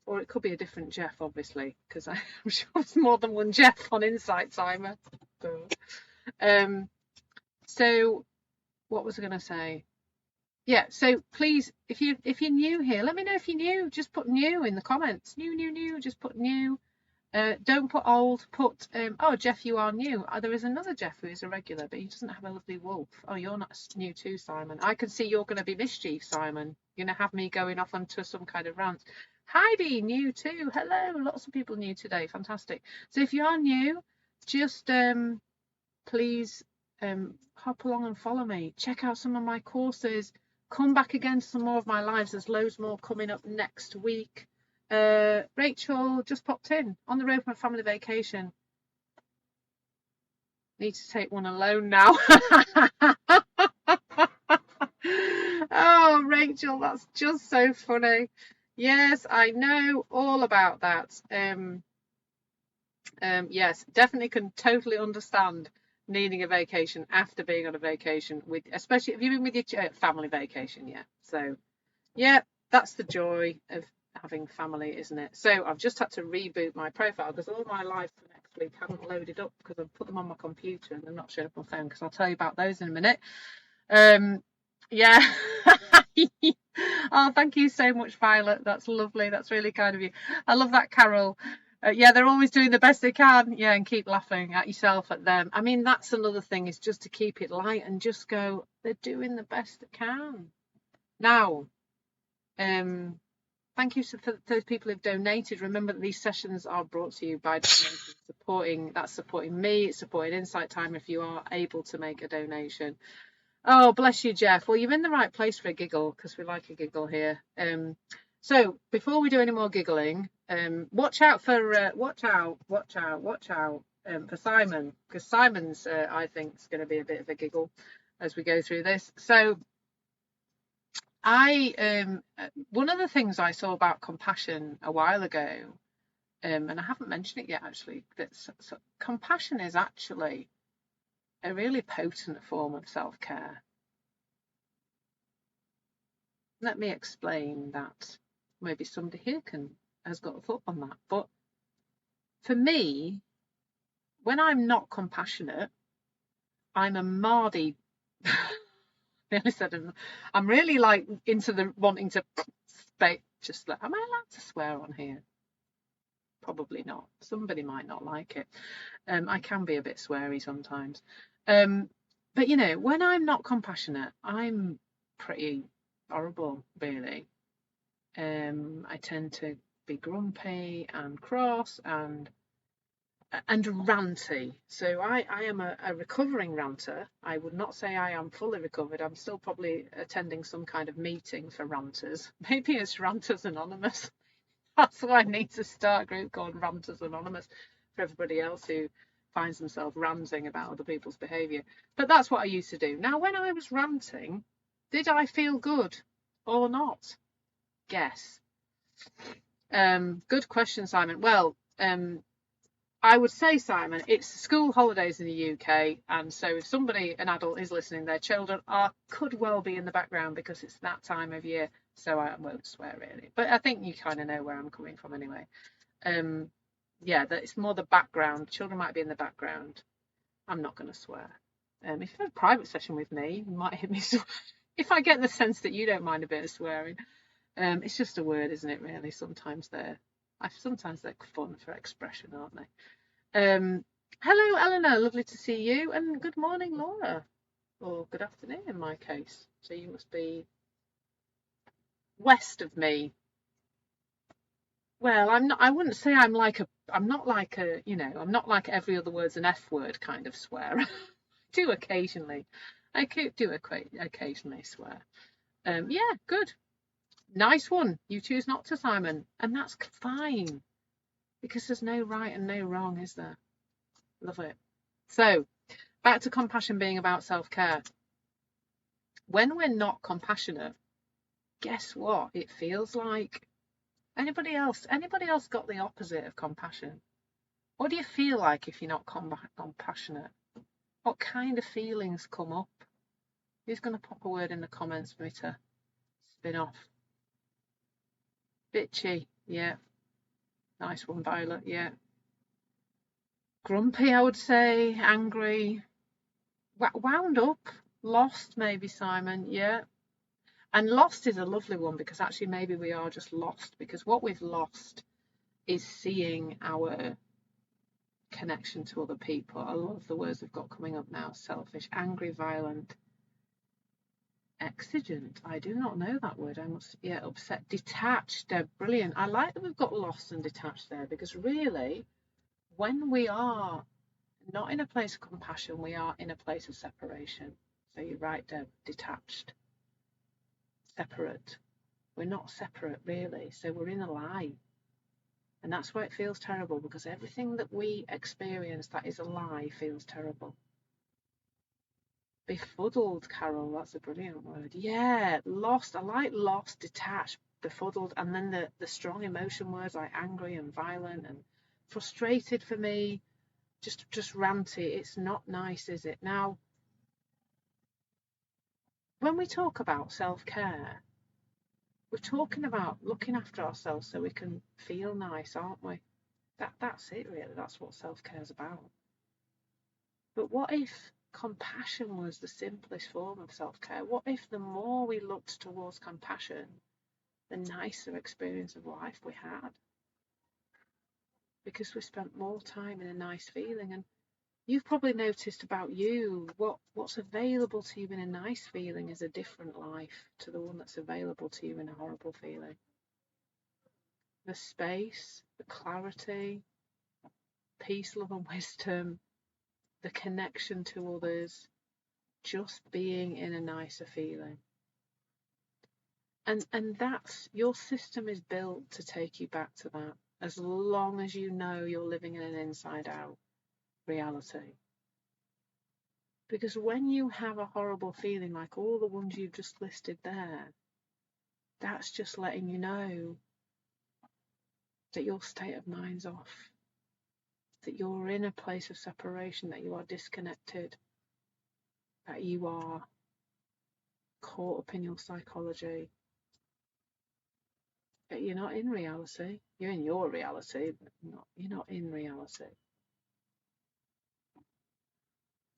Or it could be a different Jeff, obviously, because I'm sure there's more than one Jeff on Insight Timer. So what was I going to say? Yeah, so please, if you're new here, let me know if you're new. Just put new in the comments. New, just put new. Don't put old, put, oh, Jeff, you are new. There is another Jeff who is a regular, but he doesn't have a lovely wolf. Oh, you're not new too, Simon. I can see you're going to be mischief, Simon. You're going to have me going off onto some kind of rant. Heidi, new too. Hello, lots of people new today. Fantastic. So if you are new, just please hop along and follow me. Check out some of my courses. Come back again to some more of my lives. There's loads more coming up next week. Rachel just popped in on the road from a family vacation. Need to take one alone now. Oh, Rachel, that's just so funny. Yes, I know all about that. Yes, definitely can totally understand needing a vacation after being on a vacation with, especially if you've been with your family vacation. Yeah, so yeah, that's the joy of having family, isn't it? So I've just had to reboot my profile because all my lives for next week haven't loaded up because I've put them on my computer and they're not showing up on phone, because I'll tell you about those in a minute. Yeah. Oh, thank you so much, Violet. That's lovely. That's really kind of you. I love that, Carol. Yeah, they're always doing the best they can. Yeah, and keep laughing at yourself, at them. I mean, that's another thing, is just to keep it light and just go, they're doing the best they can. Now, thank you for those people who've donated. Remember that these sessions are brought to you by donations, supporting me, it's supporting Insight Time if you are able to make a donation. Oh, bless you, Jeff. Well, you're in the right place for a giggle, because we like a giggle here. So before we do any more giggling, watch out for Simon, because Simon's I think is going to be a bit of a giggle as we go through this. So one of the things I saw about compassion a while ago, and I haven't mentioned it yet actually, that compassion is actually a really potent form of self-care. Let me explain that. Maybe somebody here has got a thought on that. But for me, when I'm not compassionate, I'm a Mardy. I'm really like into the wanting to just like, am I allowed to swear on here? Probably not. Somebody might not like it. I can be a bit sweary sometimes. But you know, when I'm not compassionate, I'm pretty horrible, really. I tend to be grumpy and cross and ranty. So I am a recovering ranter. I would not say I am fully recovered. I'm still probably attending some kind of meeting for ranters. Maybe it's Ranters Anonymous. That's why I need to start a group called Ranters Anonymous for everybody else who finds themselves ranting about other people's behaviour. But that's what I used to do. Now, when I was ranting, did I feel good or not? Guess. Good question, Simon. Well, I would say, Simon, it's school holidays in the UK, and so if an adult is listening, their children could well be in the background because it's that time of year, so I won't swear really. But I think you kind of know where I'm coming from anyway. Yeah, that it's more the background. Children might be in the background. I'm not going to swear. If you have a private session with me, you might hit me. If I get the sense that you don't mind a bit of swearing, it's just a word, isn't it? Really, sometimes they're fun for expression, aren't they? Hello, Eleanor. Lovely to see you, and good morning, Laura, or good afternoon in my case. So you must be west of me. Well, I'm not. I wouldn't say I'm not like every other word's an F word kind of swear. Do occasionally. I do occasionally swear. Yeah, good. Nice one. You choose not to, Simon, and that's fine, because there's no right and no wrong, is there? Love it. So, back to compassion being about self-care. When we're not compassionate, guess what it feels like? Anybody else got the opposite of compassion? What do you feel like if you're not compassionate? What kind of feelings come up? Who's going to pop a word in the comments for me to spin off? Bitchy, yeah. Nice one, Violet, yeah. Grumpy, I would say. Angry. Wound up. Lost, maybe, Simon, yeah. And lost is a lovely one, because actually maybe we are just lost, because what we've lost is seeing our connection to other people. I love the words we've got coming up now: selfish, angry, violent, exigent. I do not know that word. I must, yeah, upset, detached. They're brilliant. I like that we've got lost and detached there, because really, when we are not in a place of compassion, we are in a place of separation. So you're right, Deb, detached, separate. We're not separate, really. So we're in a lie. And that's why it feels terrible, because everything that we experience that is a lie feels terrible. Befuddled, Carol, that's a brilliant word. Yeah, lost. I like lost, detached, befuddled, and then the strong emotion words like angry and violent and frustrated for me, just ranty. It's not nice, is it? Now, when we talk about self-care, we're talking about looking after ourselves so we can feel nice, aren't we? That's it, really. That's what self-care is about. But what if compassion was the simplest form of self-care? What if the more we looked towards compassion, the nicer experience of life we had? Because we spent more time in a nice feeling. And you've probably noticed about you, what's available to you in a nice feeling is a different life to the one that's available to you in a horrible feeling. The space, the clarity, peace, love and wisdom, the connection to others, just being in a nicer feeling. And that's, your system is built to take you back to that, as long as you know you're living in an inside out reality. Because when you have a horrible feeling like all the ones you've just listed there, that's just letting you know that your state of mind's off, that you're in a place of separation, that you are disconnected, that you are caught up in your psychology, that you're not in reality. You're in your reality, but you're not in reality.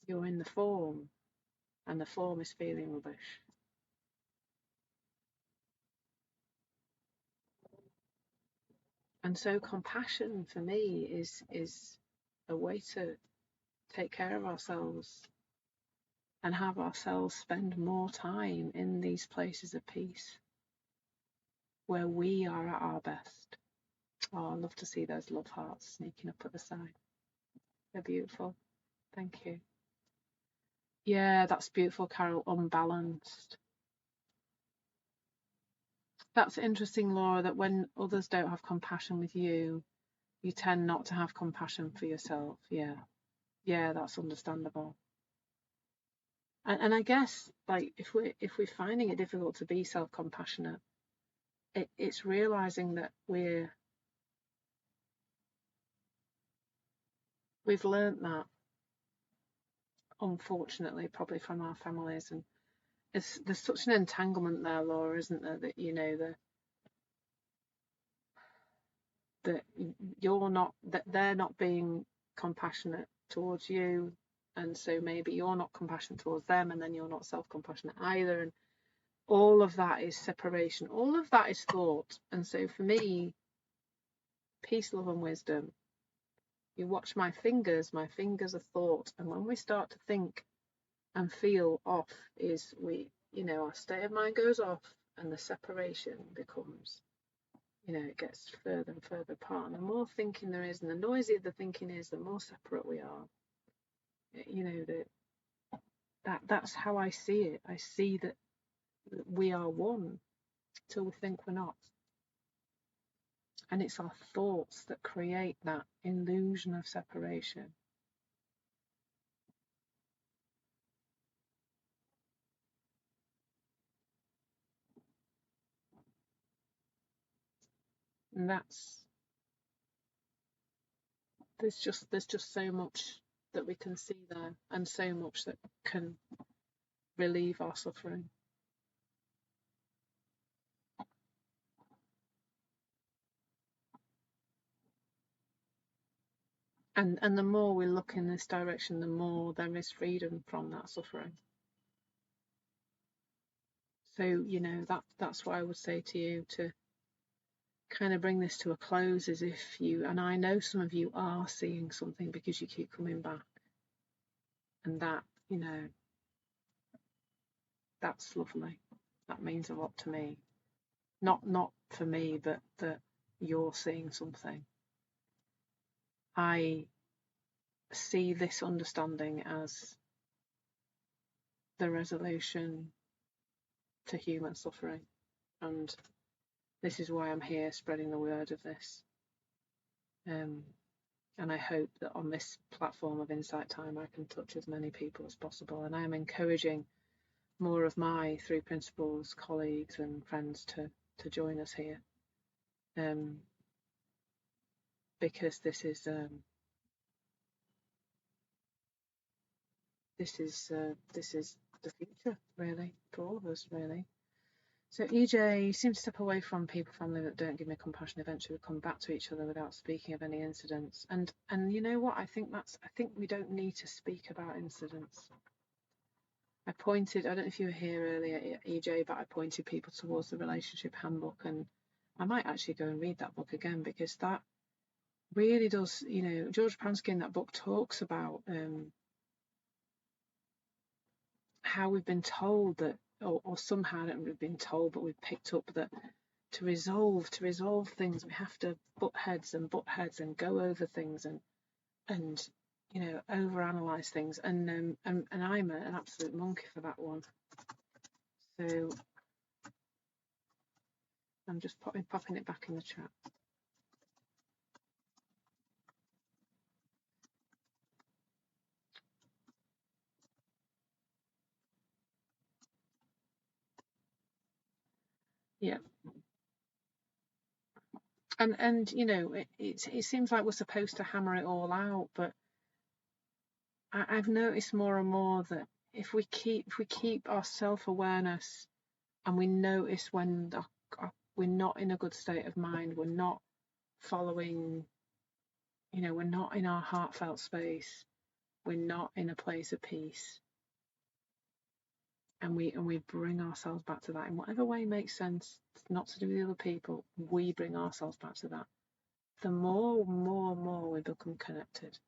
You're in the form, and the form is feeling rubbish. And so compassion for me is a way to take care of ourselves and have ourselves spend more time in these places of peace where we are at our best. Oh, I love to see those love hearts sneaking up at the side. They're beautiful. Thank you. Yeah, that's beautiful, Carol. Unbalanced. That's interesting, Laura, that when others don't have compassion with you, you tend not to have compassion for yourself. Yeah. Yeah, that's understandable. And I guess, like, if we're finding it difficult to be self-compassionate, it's realizing that we've learnt that, unfortunately, probably from our families, and there's such an entanglement there, Laura, isn't there? That that they're not being compassionate towards you, and so maybe you're not compassionate towards them, and then you're not self-compassionate either, and all of that is separation. All of that is thought. And so for me, peace, love and wisdom. You watch my fingers are thought. And when we start to think and feel off, is our state of mind goes off, and the separation becomes, it gets further and further apart. And the more thinking there is, and the noisier the thinking is, the more separate we are. That's how I see it. I see that we are one till we think we're not. And it's our thoughts that create that illusion of separation. And there's just so much that we can see there, and so much that can relieve our suffering. And the more we look in this direction, the more there is freedom from that suffering. So that's what I would say to you, to kind of bring this to a close is if you, and I know some of you are seeing something because you keep coming back, and that, you know, that's lovely. That means a lot to me. Not for me, but that you're seeing something. I see this understanding as the resolution to human suffering, and this is why I'm here spreading the word of this. And I hope that on this platform of Insight Time I can touch as many people as possible, and I am encouraging more of my 3 Principles colleagues and friends to join us here, because this is the future, really, for all of us, really. So EJ, seems to step away from people, family that don't give me compassion eventually will come back to each other without speaking of any incidents. And you know what? I think we don't need to speak about incidents. I don't know if you were here earlier, EJ, but I pointed people towards the relationship handbook, and I might actually go and read that book again, because that really does, you know, George Pransky in that book talks about how we've been told that, or somehow that we've been told, but we've picked up that to resolve things, we have to butt heads and go over things and you know, overanalyze things, and I'm an absolute monkey for that one. So I'm just popping it back in the chat. Yeah. And you know, it seems like we're supposed to hammer it all out, but I've noticed more and more that if we keep our self-awareness, and we notice when we're not in a good state of mind, we're not following, you know, we're not in our heartfelt space, we're not in a place of peace, and we bring ourselves back to that in whatever way makes sense. It's not to do with other people. We bring ourselves back to that. The more we become connected,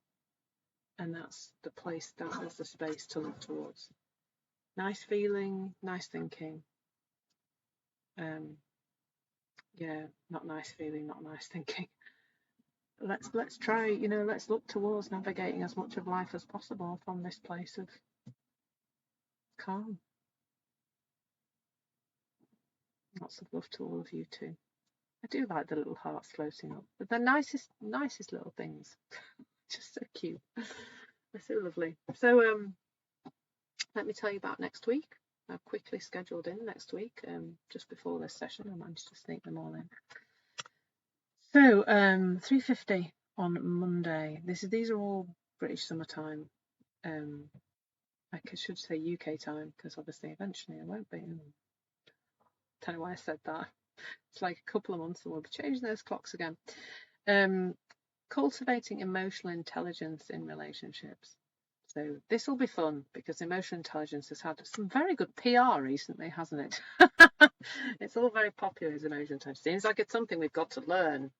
and that's the place, that is the space to look towards. Nice feeling, nice thinking. Yeah, not nice feeling, not nice thinking. Let's try, you know, let's look towards navigating as much of life as possible from this place of calm. Lots of love to all of you too. I do like the little hearts floating up. But they're nicest little things. Just so cute. They're so lovely. So let me tell you about next week. I've quickly scheduled in next week, just before this session. I managed to sneak them all in. So 3:50 on Monday. These are all British summertime. I should say UK time, because obviously eventually it won't be. Don't know why I said that. It's like a couple of months and we'll be changing those clocks again. Cultivating emotional intelligence in relationships. So this will be fun, because emotional intelligence has had some very good PR recently, hasn't it? It's all very popular as emotional intelligence. Seems like it's something we've got to learn.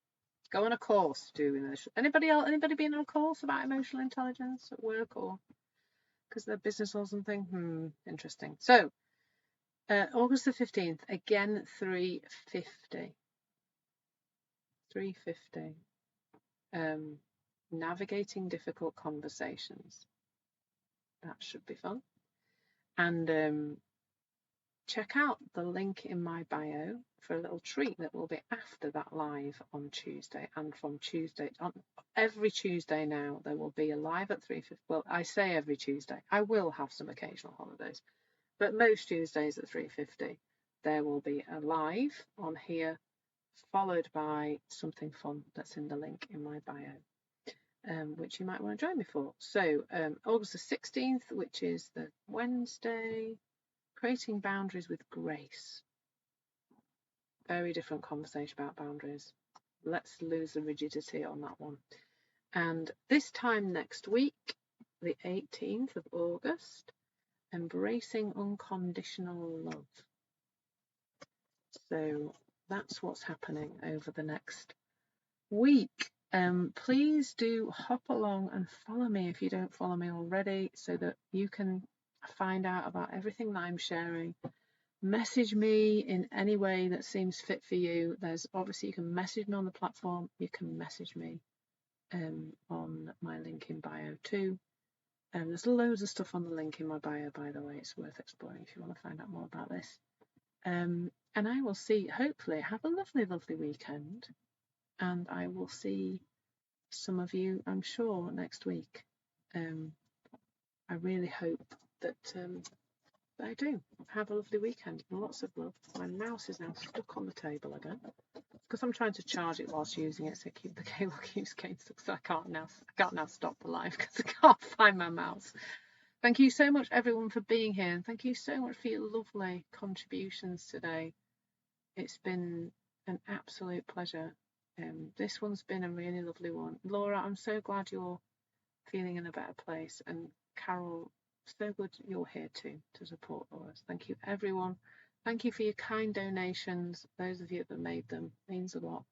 Go on a course to do emotional. Anybody been on a course about emotional intelligence at work, or because they're business or something? Interesting. So August the 15th, again 3:50. 3:50. Navigating difficult conversations. That should be fun. And check out the link in my bio for a little treat that will be after that live on Tuesday. And from Tuesday, on every Tuesday now, there will be a live at 3:50. Well, I say every Tuesday. I will have some occasional holidays, but most Tuesdays at 3:50, there will be a live on here, followed by something fun that's in the link in my bio, which you might want to join me for. So August the 16th, which is the Wednesday, creating boundaries with grace. Very different conversation about boundaries. Let's lose the rigidity on that one. And this time next week, the 18th of August, embracing unconditional love. So that's what's happening over the next week. Please do hop along and follow me if you don't follow me already, so that you can find out about everything that I'm sharing. Message me in any way that seems fit for you. There's obviously, you can message me on the platform, you can message me on my link in bio too. There's loads of stuff on the link in my bio, by the way. It's worth exploring if you want to find out more about this. And I will see, hopefully, have a lovely, lovely weekend. And I will see some of you, I'm sure, next week. I really hope that I do. Have a lovely weekend. Lots of love. My mouse is now stuck on the table again because I'm trying to charge it whilst using it, so the cable keeps getting stuck. So I can't now stop the live because I can't find my mouse. Thank you so much, everyone, for being here, and thank you so much for your lovely contributions today. It's been an absolute pleasure. This one's been a really lovely one. Laura, I'm so glad you're feeling in a better place, and Carol, so good you're here too to support us. Thank you, everyone. Thank you for your kind donations. Those of you that made them, means a lot.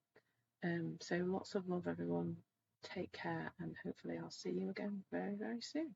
So lots of love, everyone. Take care, and hopefully I'll see you again very, very soon.